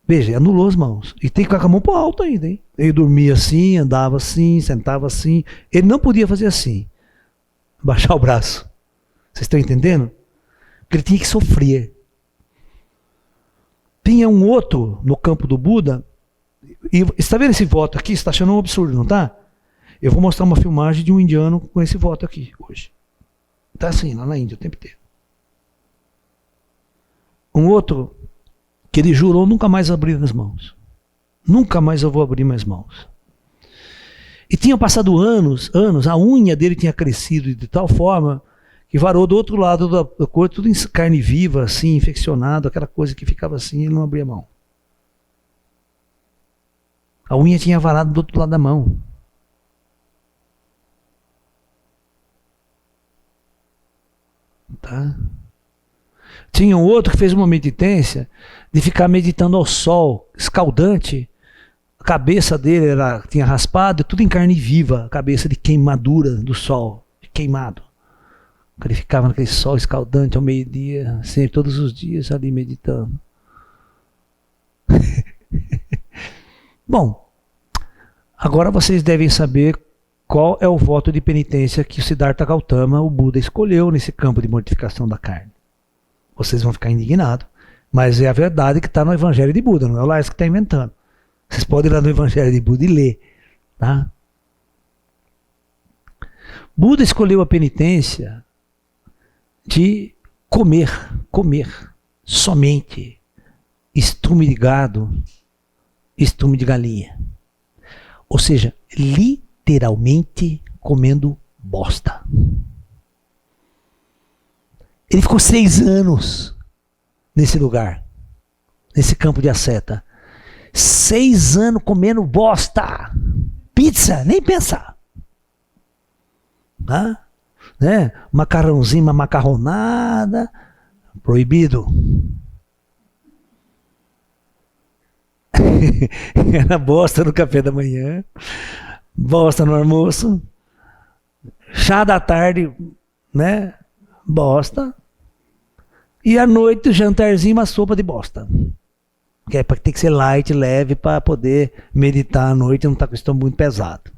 Veja, ele anulou as mãos. E tem que ficar com a mão para alto ainda, hein? Ele dormia assim, andava assim, sentava assim. Ele não podia fazer assim. Baixar o braço. Vocês estão entendendo? Porque ele tinha que sofrer. Tinha um outro no campo do Buda. E está vendo esse voto aqui? Você está achando um absurdo, não está? Eu vou mostrar uma filmagem de um indiano com esse voto aqui hoje. Está assim, lá na Índia o tempo inteiro. Um outro que ele jurou nunca mais abrir as mãos. Nunca mais eu vou abrir minhas mãos. E tinham passado anos, a unha dele tinha crescido de tal forma que varou do outro lado do corpo, tudo em carne viva, assim, infeccionado, aquela coisa que ficava assim, ele não abria a mão. A unha tinha varado do outro lado da mão. Tá? Tinha um outro que fez uma meditância de ficar meditando ao sol, escaldante. A cabeça dele tinha raspado, tudo em carne viva, a cabeça de queimadura do sol, de queimado. Ele ficava naquele sol escaldante ao meio-dia, sempre, todos os dias ali meditando. Bom, agora vocês devem saber qual é o voto de penitência que o Siddhartha Gautama, o Buda, escolheu nesse campo de mortificação da carne. Vocês vão ficar indignados, mas é a verdade que está no Evangelho de Buda, não é o Lars que está inventando. Vocês podem ir lá no Evangelho de Buda e ler. Tá? Buda escolheu a penitência de comer somente estrume de gado, estrume de galinha. Ou seja, literalmente comendo bosta. Ele ficou 6 anos nesse lugar, nesse campo de asceta. 6 anos comendo bosta. Pizza, nem pensar. Tá? Né? Macarrãozinho, uma macarronada, proibido. Era bosta no café da manhã, bosta no almoço, chá da tarde, né? Bosta. E à noite, jantarzinho, uma sopa de bosta. Que é para ter que ser light, leve, para poder meditar à noite e não estar com o estômago muito pesado.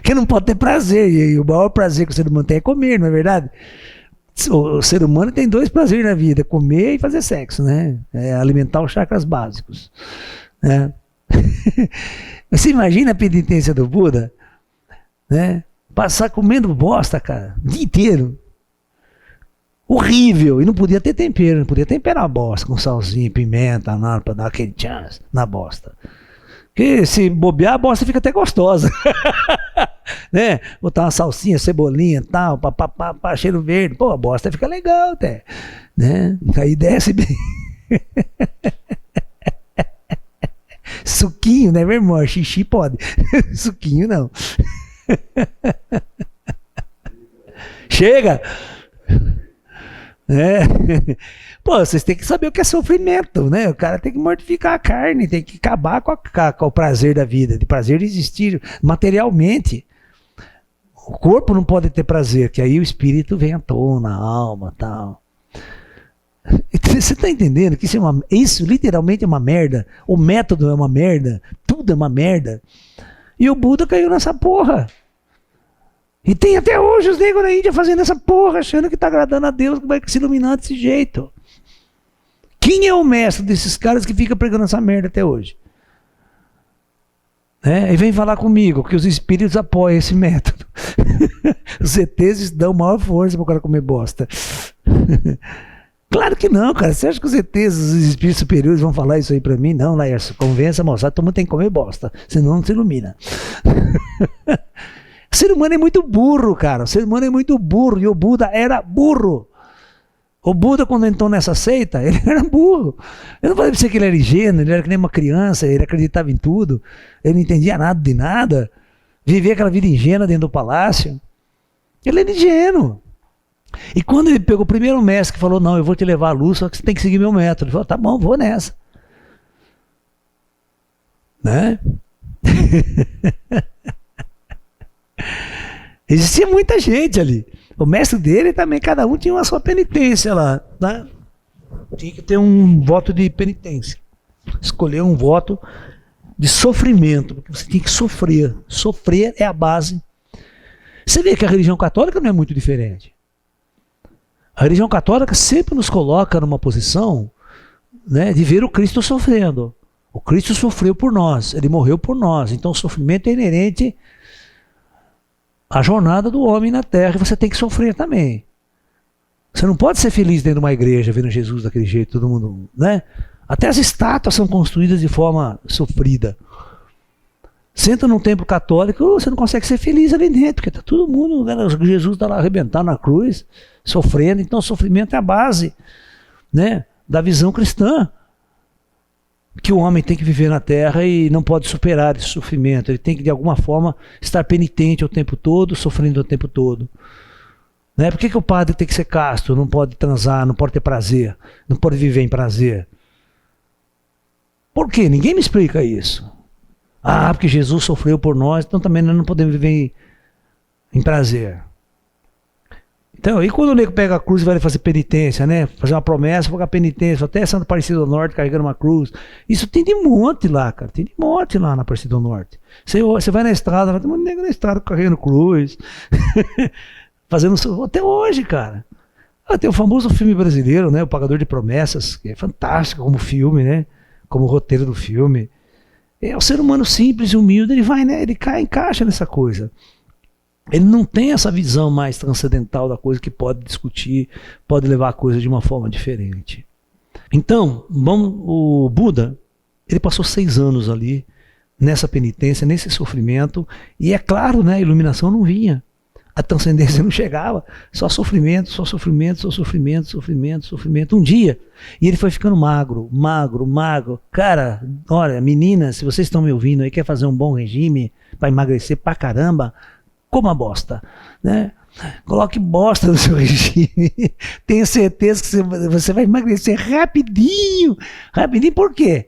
Que não pode ter prazer. E o maior prazer que o ser humano tem é comer, não é verdade? O ser humano tem 2 prazeres na vida: comer e fazer sexo, né? É alimentar os chakras básicos. Né? Você imagina a penitência do Buda? Né? Passar comendo bosta, cara, o dia inteiro. Horrível. E não podia ter tempero, não podia temperar a bosta com salzinho, pimenta, nada, pra dar aquele chance na bosta. Porque se bobear, a bosta fica até gostosa. Né? Botar uma salsinha, cebolinha e tal, cheiro verde. Pô, a bosta fica legal até. Né? Aí desce bem. Suquinho, né, meu irmão? Xixi pode. Suquinho não. Chega! É. Pô, vocês têm que saber o que é sofrimento, né? O cara tem que mortificar a carne, tem que acabar com o prazer da vida, de prazer de existir materialmente. O corpo não pode ter prazer, que aí o espírito vem à tona, a alma e tal. Você está entendendo que isso literalmente é uma merda? O método é uma merda, tudo é uma merda. E o Buda caiu nessa porra. E tem até hoje os negros na Índia fazendo essa porra, achando que está agradando a Deus, que vai se iluminar desse jeito. Quem é o mestre desses caras que fica pregando essa merda até hoje? E vem falar comigo que os espíritos apoiam esse método. Os ETs dão maior força para o cara comer bosta. Claro que não, cara. Você acha que os ETs, os espíritos superiores vão falar isso aí para mim? Não, Laércio, convença a moçada, todo mundo tem que comer bosta, senão não se ilumina. O ser humano é muito burro, cara. O ser humano é muito burro. E o Buda era burro. O Buda, quando entrou nessa seita, ele era burro. Eu não falei pra você que ele era ingênuo, ele era que nem uma criança, ele acreditava em tudo, ele não entendia nada de nada, vivia aquela vida ingênua dentro do palácio. Ele era ingênuo. E quando ele pegou o primeiro mestre que falou, não, eu vou te levar à luz, só que você tem que seguir meu método. Ele falou, tá bom, vou nessa. Né? Existia muita gente ali. O mestre dele também, cada um tinha uma sua penitência lá. Tá? Tinha que ter um voto de penitência. Escolher um voto de sofrimento, porque você tinha que sofrer. Sofrer é a base. Você vê que a religião católica não é muito diferente. A religião católica sempre nos coloca numa posição, né, de ver o Cristo sofrendo. O Cristo sofreu por nós, ele morreu por nós. Então o sofrimento é inerente à jornada do homem na Terra, e você tem que sofrer também. Você não pode ser feliz dentro de uma igreja vendo Jesus daquele jeito, todo mundo, né? Até as estátuas são construídas de forma sofrida. Senta num templo católico, você não consegue ser feliz ali dentro, porque tá todo mundo, né? Jesus está lá arrebentado na cruz, sofrendo. Então o sofrimento é a base, né, da visão cristã, que o homem tem que viver na Terra e não pode superar esse sofrimento. Ele tem que, de alguma forma, estar penitente o tempo todo, sofrendo o tempo todo. Né? Por que o padre tem que ser casto, não pode transar, não pode ter prazer, não pode viver em prazer? Por quê? Ninguém me explica isso. Ah, porque Jesus sofreu por nós, então também nós não podemos viver em prazer. Então, e quando o nego pega a cruz e vai fazer penitência, né? Fazer uma promessa, pagar penitência, até Santa Aparecida do Norte carregando uma cruz. Isso tem de monte lá, cara. Tem de monte lá na Aparecida do Norte. Você vai na estrada, tem um nego na estrada carregando cruz. Fazendo até hoje, cara. Tem o famoso filme brasileiro, né? O Pagador de Promessas, que é fantástico como filme, né? Como roteiro do filme. É o ser humano simples e humilde, ele vai, né? Ele encaixa nessa coisa. Ele não tem essa visão mais transcendental da coisa, que pode discutir, pode levar a coisa de uma forma diferente. Então, o Buda, ele passou 6 anos ali, nessa penitência, nesse sofrimento, e é claro, né, a iluminação não vinha, a transcendência não chegava, só sofrimento, só sofrimento, só sofrimento, sofrimento, sofrimento. Um dia, e ele foi ficando magro, magro, magro. Cara, olha, meninas, se vocês estão me ouvindo aí, quer fazer um bom regime para emagrecer pra caramba, coma bosta, né? Coloque bosta no seu regime. Tenho certeza que você vai emagrecer rapidinho. Rapidinho por quê?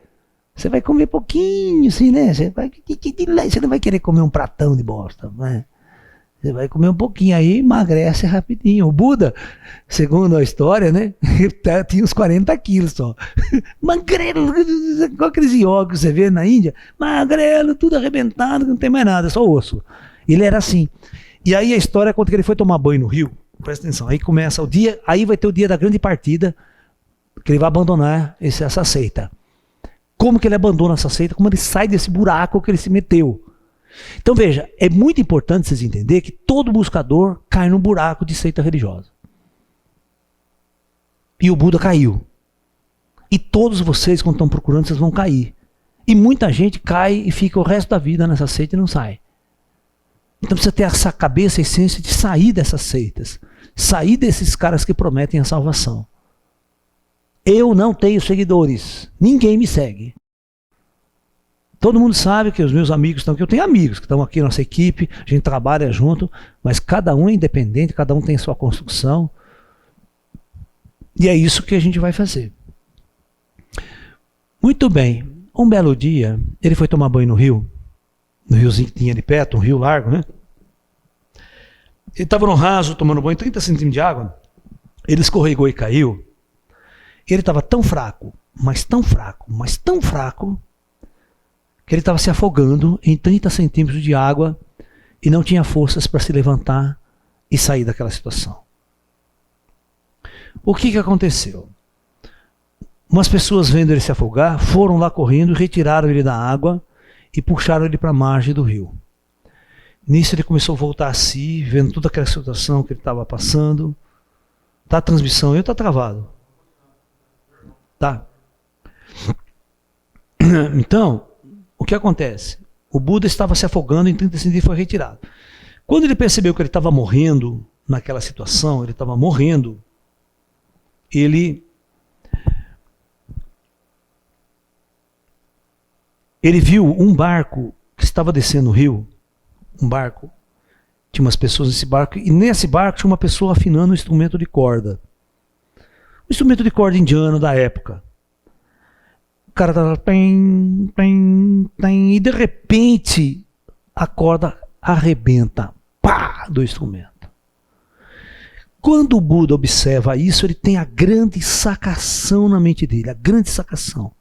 Você vai comer pouquinho, assim, né? Você não vai querer comer um pratão de bosta, né? Você vai comer um pouquinho aí, emagrece rapidinho. O Buda, segundo a história, né? Tinha uns 40 quilos só. Magrelo, igual aqueles iogues que você vê na Índia. Magrelo, tudo arrebentado, não tem mais nada, só osso. Ele era assim. E aí a história conta que ele foi tomar banho no rio. Presta atenção. Aí começa o dia, aí vai ter o dia da grande partida, que ele vai abandonar essa seita. Como que ele abandona essa seita? Como ele sai desse buraco que ele se meteu? Então veja, é muito importante vocês entenderem que todo buscador cai num buraco de seita religiosa. E o Buda caiu. E todos vocês, quando estão procurando, vocês vão cair. E muita gente cai e fica o resto da vida nessa seita e não sai. Então precisa ter essa cabeça, a essência de sair dessas seitas. Sair desses caras que prometem a salvação. Eu não tenho seguidores. Ninguém me segue. Todo mundo sabe que os meus amigos estão aqui. Eu tenho amigos que estão aqui na nossa equipe. A gente trabalha junto. Mas cada um é independente. Cada um tem a sua construção. E é isso que a gente vai fazer. Muito bem. Um belo dia, ele foi tomar banho no rio. No riozinho que tinha ali perto, um rio largo, né? Ele estava no raso, tomando banho, 30 centímetros de água. Ele escorregou e caiu. Ele estava tão fraco, mas tão fraco, mas tão fraco, que ele estava se afogando em 30 centímetros de água e não tinha forças para se levantar e sair daquela situação. O que aconteceu? Umas pessoas, vendo ele se afogar, foram lá correndo, retiraram ele da água e puxaram ele para a margem do rio. Nisso ele começou a voltar a si, vendo toda aquela situação que ele estava passando. Tá a transmissão aí ou tá travado? Tá. Então, o que acontece? O Buda estava se afogando em 30 centímetros e foi retirado. Quando ele percebeu que ele estava morrendo naquela situação, ele estava morrendo, ele viu um barco que estava descendo o rio, um barco, tinha umas pessoas nesse barco, e nesse barco tinha uma pessoa afinando um instrumento de corda. Um instrumento de corda indiano da época. O cara estava tem, e de repente a corda arrebenta, pá, do instrumento. Quando o Buda observa isso, ele tem a grande sacação na mente dele, a grande sacação.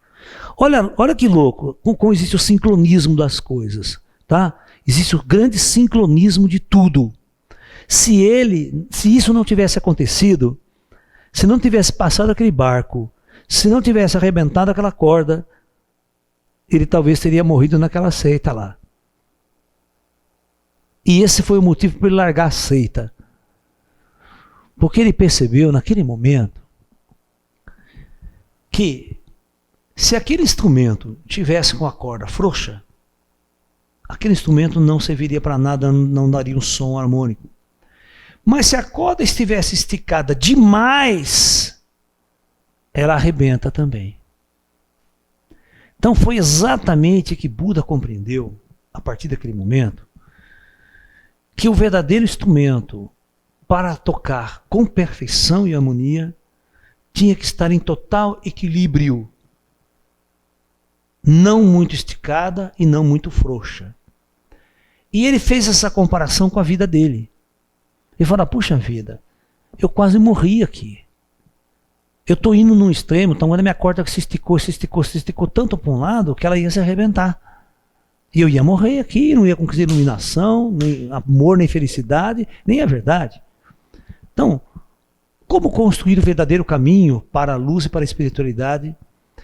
Olha que louco, como existe o sincronismo das coisas, tá? Existe o grande sincronismo de tudo. Se isso não tivesse acontecido, se não tivesse passado aquele barco, se não tivesse arrebentado aquela corda, ele talvez teria morrido naquela seita lá. E esse foi o motivo para ele largar a seita. Porque ele percebeu naquele momento que se aquele instrumento tivesse com a corda frouxa, aquele instrumento não serviria para nada, não daria um som harmônico. Mas se a corda estivesse esticada demais, ela arrebenta também. Então foi exatamente que Buda compreendeu, a partir daquele momento, que o verdadeiro instrumento para tocar com perfeição e harmonia tinha que estar em total equilíbrio. Não muito esticada e não muito frouxa. E ele fez essa comparação com a vida dele. Ele falou, puxa vida, eu quase morri aqui. Eu estou indo num extremo, então quando a minha corda se esticou tanto para um lado que ela ia se arrebentar. E eu ia morrer aqui, não ia conseguir iluminação, nem amor, nem felicidade, nem a verdade. Então, como construir o verdadeiro caminho para a luz e para a espiritualidade,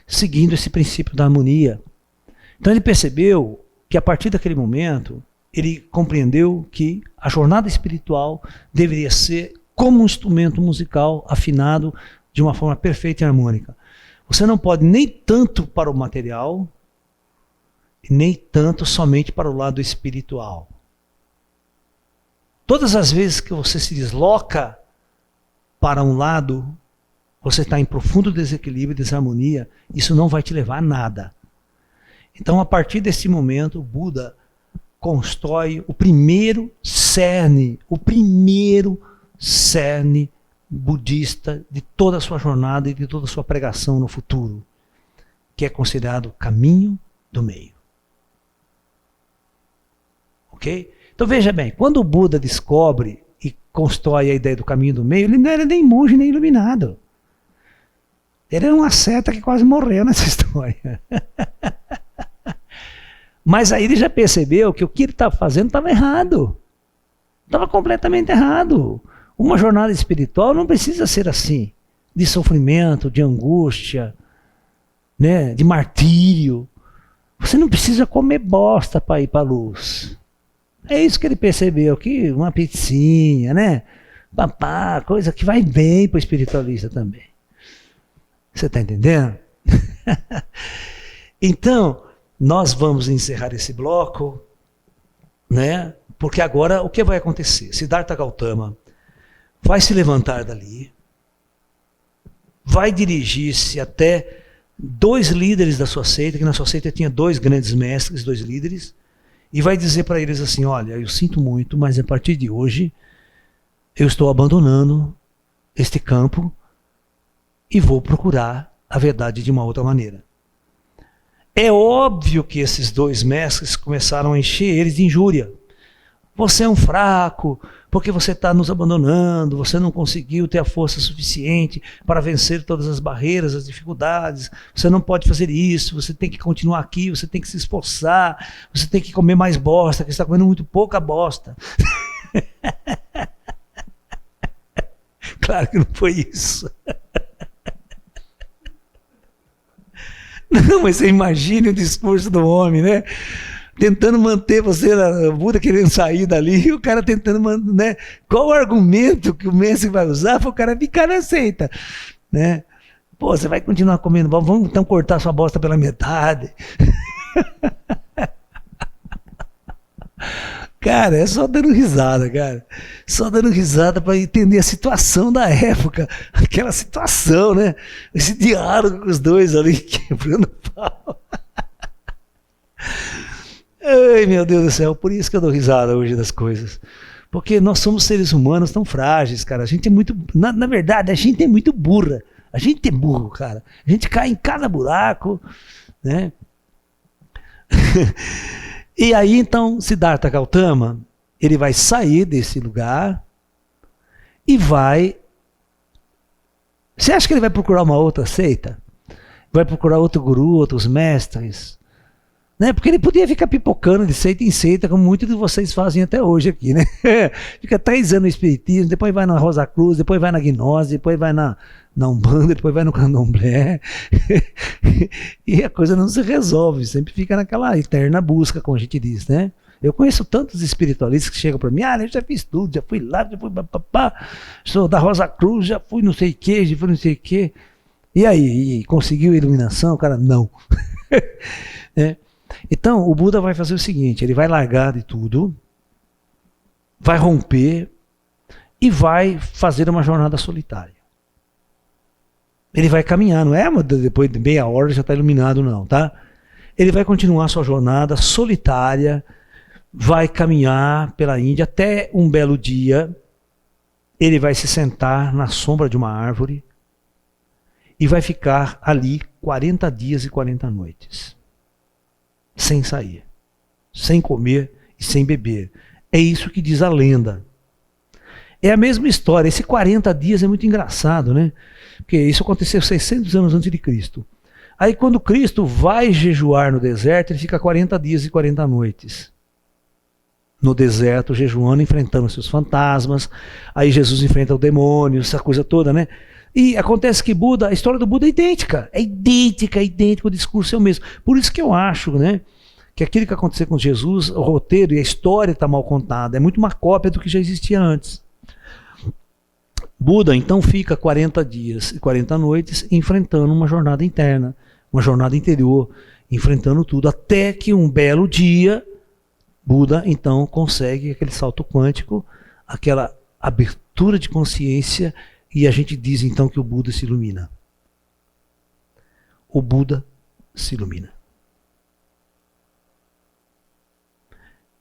seguindo esse princípio da harmonia? Então ele percebeu que a partir daquele momento, ele compreendeu que a jornada espiritual deveria ser como um instrumento musical afinado de uma forma perfeita e harmônica. Você não pode nem tanto para o material, e nem tanto somente para o lado espiritual. Todas as vezes que você se desloca para um lado, você está em profundo desequilíbrio e desarmonia, isso não vai te levar a nada. Então, a partir desse momento, o Buda constrói o primeiro cerne budista de toda a sua jornada e de toda a sua pregação no futuro, que é considerado o caminho do meio. Ok? Então veja bem, quando o Buda descobre e constrói a ideia do caminho do meio, ele não era nem monge nem iluminado. Ele era um asceta que quase morreu nessa história. Mas aí ele já percebeu que o que ele estava fazendo estava errado. Estava completamente errado. Uma jornada espiritual não precisa ser assim, de sofrimento, de angústia, né, de martírio. Você não precisa comer bosta para ir para a luz. É isso que ele percebeu, que uma pizzinha, né? Papá, coisa que vai bem para o espiritualista também. Você está entendendo? Então, nós vamos encerrar esse bloco, né? Porque agora o que vai acontecer? Siddhartha Gautama vai se levantar dali, vai dirigir-se até 2 líderes da sua seita, que na sua seita tinha 2 grandes mestres, 2 líderes, e vai dizer para eles assim: olha, eu sinto muito, mas a partir de hoje eu estou abandonando este campo e vou procurar a verdade de uma outra maneira. É óbvio que esses 2 mestres começaram a encher eles de injúria. Você é um fraco, porque você está nos abandonando, você não conseguiu ter a força suficiente para vencer todas as barreiras, as dificuldades, você não pode fazer isso, você tem que continuar aqui, você tem que se esforçar, você tem que comer mais bosta, porque você está comendo muito pouca bosta. Claro que não foi isso. Não, mas você imagine o discurso do homem, né? Tentando manter você, o Buda querendo sair dali, e o cara tentando manter, né? Qual o argumento que o mestre vai usar para o cara ficar na seita, né? Pô, você vai continuar comendo, vamos então cortar sua bosta pela metade. Cara, é só dando risada, cara. Só dando risada para entender a situação da época. Aquela situação, né? Esse diálogo com os 2 ali, quebrando pau. Ai, meu Deus do céu, por isso que eu dou risada hoje das coisas. Porque nós somos seres humanos tão frágeis, cara. A gente é muito... Na verdade, a gente é muito burra. A gente é burro, cara. A gente cai em cada buraco, né? E aí, então, Siddhartha Gautama, ele vai sair desse lugar e vai... Você acha que ele vai procurar uma outra seita? Vai procurar outro guru, outros mestres? Né? Porque ele podia ficar pipocando de seita em seita, como muitos de vocês fazem até hoje aqui, né? Fica 3 anos no Espiritismo, depois vai na Rosa Cruz, depois vai na Gnose, depois vai na Umbanda, depois vai no Candomblé. E a coisa não se resolve, sempre fica naquela eterna busca, como a gente diz, né? Eu conheço tantos espiritualistas que chegam para mim: eu já fiz tudo, já fui lá, já fui papapá, sou da Rosa Cruz, já fui não sei o que, já fui não sei o que. E aí, conseguiu iluminação? O cara, não. É. Então, o Buda vai fazer o seguinte: ele vai largar de tudo, vai romper e vai fazer uma jornada solitária. Ele vai caminhar, não é depois de meia hora já está iluminado, não, tá? Ele vai continuar a sua jornada solitária, vai caminhar pela Índia até um belo dia, ele vai se sentar na sombra de uma árvore e vai ficar ali 40 dias e 40 noites. Sem sair, sem comer e sem beber. É isso que diz a lenda. É a mesma história. Esse 40 dias é muito engraçado, né? Porque isso aconteceu 600 anos antes de Cristo. Aí quando Cristo vai jejuar no deserto, ele fica 40 dias e 40 noites. No deserto, jejuando, enfrentando seus fantasmas. Aí Jesus enfrenta o demônio, essa coisa toda, né? E acontece que Buda, a história do Buda é idêntica. É idêntica, o discurso é o mesmo. Por isso que eu acho, né, que aquilo que aconteceu com Jesus, o roteiro e a história está mal contada. É muito uma cópia do que já existia antes. Buda, então, fica 40 dias e 40 noites enfrentando uma jornada interna, uma jornada interior, enfrentando tudo, até que um belo dia, Buda, então, consegue aquele salto quântico, aquela abertura de consciência. E a gente diz então que o Buda se ilumina. O Buda se ilumina.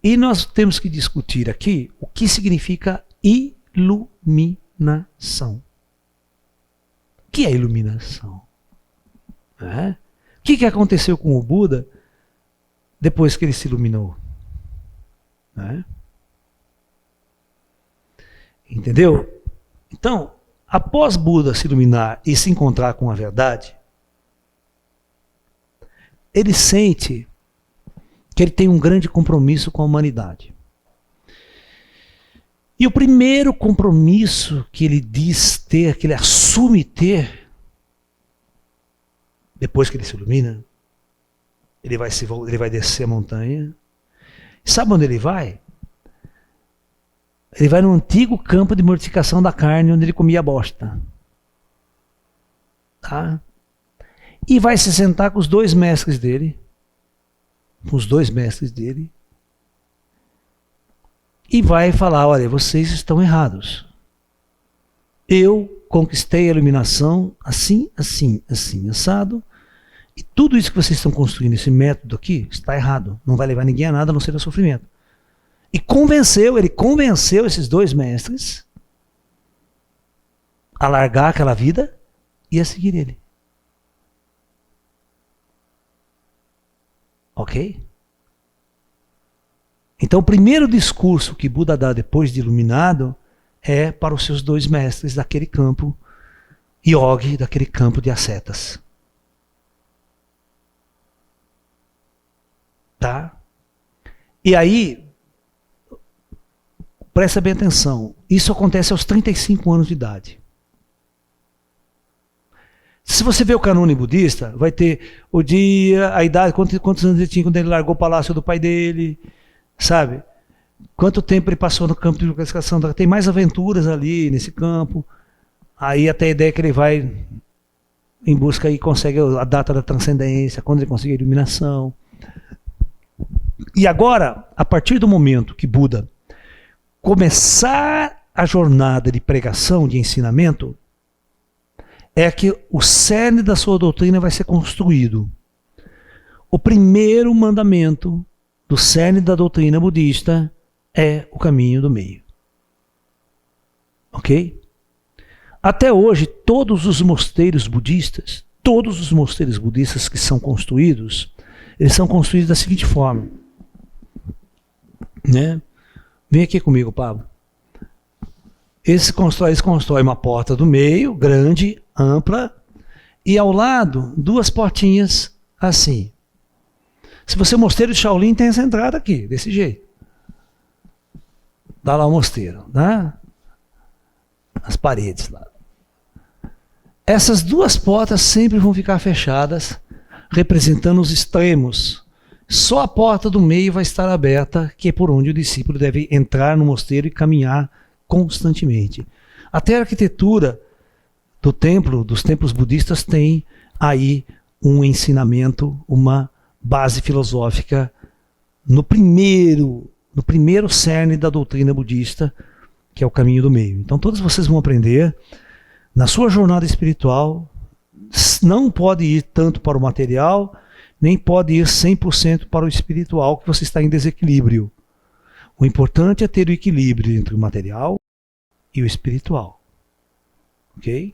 E nós temos que discutir aqui o que significa iluminação. O que é iluminação? O que aconteceu com o Buda depois que ele se iluminou? Entendeu? Então, após Buda se iluminar e se encontrar com a verdade, ele sente que ele tem um grande compromisso com a humanidade. E o primeiro compromisso que ele diz ter, que ele assume ter, depois que ele se ilumina, ele vai descer a montanha. Sabe onde ele vai? Ele vai no antigo campo de mortificação da carne, onde ele comia bosta. Tá? e vai se sentar com os dois mestres dele, e vai falar: olha, vocês estão errados. Eu conquistei a iluminação assim, assim, assim, assado, e tudo isso que vocês estão construindo, esse método aqui, está errado. Não vai levar ninguém a nada, a não ser a sofrimento. E ele convenceu esses dois mestres a largar aquela vida e a seguir ele. Ok? Então o primeiro discurso que Buda dá depois de iluminado é para os seus dois mestres daquele campo yogi, daquele campo de ascetas. Tá? E aí, presta bem atenção, isso acontece aos 35 anos de idade. Se você vê o canônico budista, vai ter o dia, a idade, quantos anos ele tinha quando ele largou o palácio do pai dele, sabe? Quanto tempo ele passou no campo de classificação, tem mais aventuras ali nesse campo. Aí até a ideia que ele vai em busca e consegue a data da transcendência, quando ele consegue a iluminação. E agora, a partir do momento que Buda começar a jornada de pregação, de ensinamento, é que o cerne da sua doutrina vai ser construído. O primeiro mandamento do cerne da doutrina budista é o caminho do meio. Ok? Até hoje, todos os mosteiros budistas que são construídos, eles são construídos da seguinte forma. Né? Vem aqui comigo, Pablo. Eles constroem uma porta do meio, grande, ampla, e ao lado, duas portinhas assim. Se você é mosteiro de Shaolin, tem essa entrada aqui, desse jeito. Dá lá o mosteiro, né? As paredes lá. Essas duas portas sempre vão ficar fechadas, representando os extremos. Só a porta do meio vai estar aberta, que é por onde o discípulo deve entrar no mosteiro e caminhar constantemente. Até a arquitetura dos templos budistas tem aí um ensinamento, uma base filosófica no primeiro cerne da doutrina budista, que é o caminho do meio. Então todos vocês vão aprender, na sua jornada espiritual, não pode ir tanto para o material, nem pode ir 100% para o espiritual, que você está em desequilíbrio. O importante é ter o equilíbrio entre o material e o espiritual. Ok?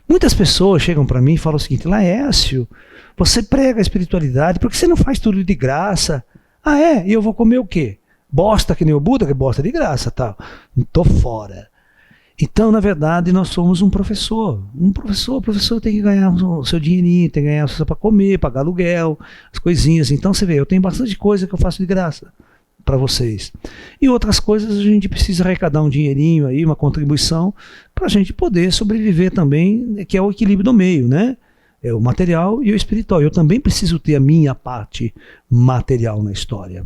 Muitas pessoas chegam para mim e falam o seguinte: Laércio, você prega a espiritualidade, por que você não faz tudo de graça? Ah, é? E eu vou comer o quê? Bosta que nem o Buda, que bosta de graça, tal. Tô fora. Então, na verdade, nós somos um professor. O professor tem que ganhar o seu dinheirinho, tem que ganhar para comer, pagar aluguel, as coisinhas. Então, você vê, eu tenho bastante coisa que eu faço de graça para vocês. E outras coisas a gente precisa arrecadar um dinheirinho aí, uma contribuição, para a gente poder sobreviver também, que é o equilíbrio do meio, né? É o material e o espiritual. Eu também preciso ter a minha parte material na história.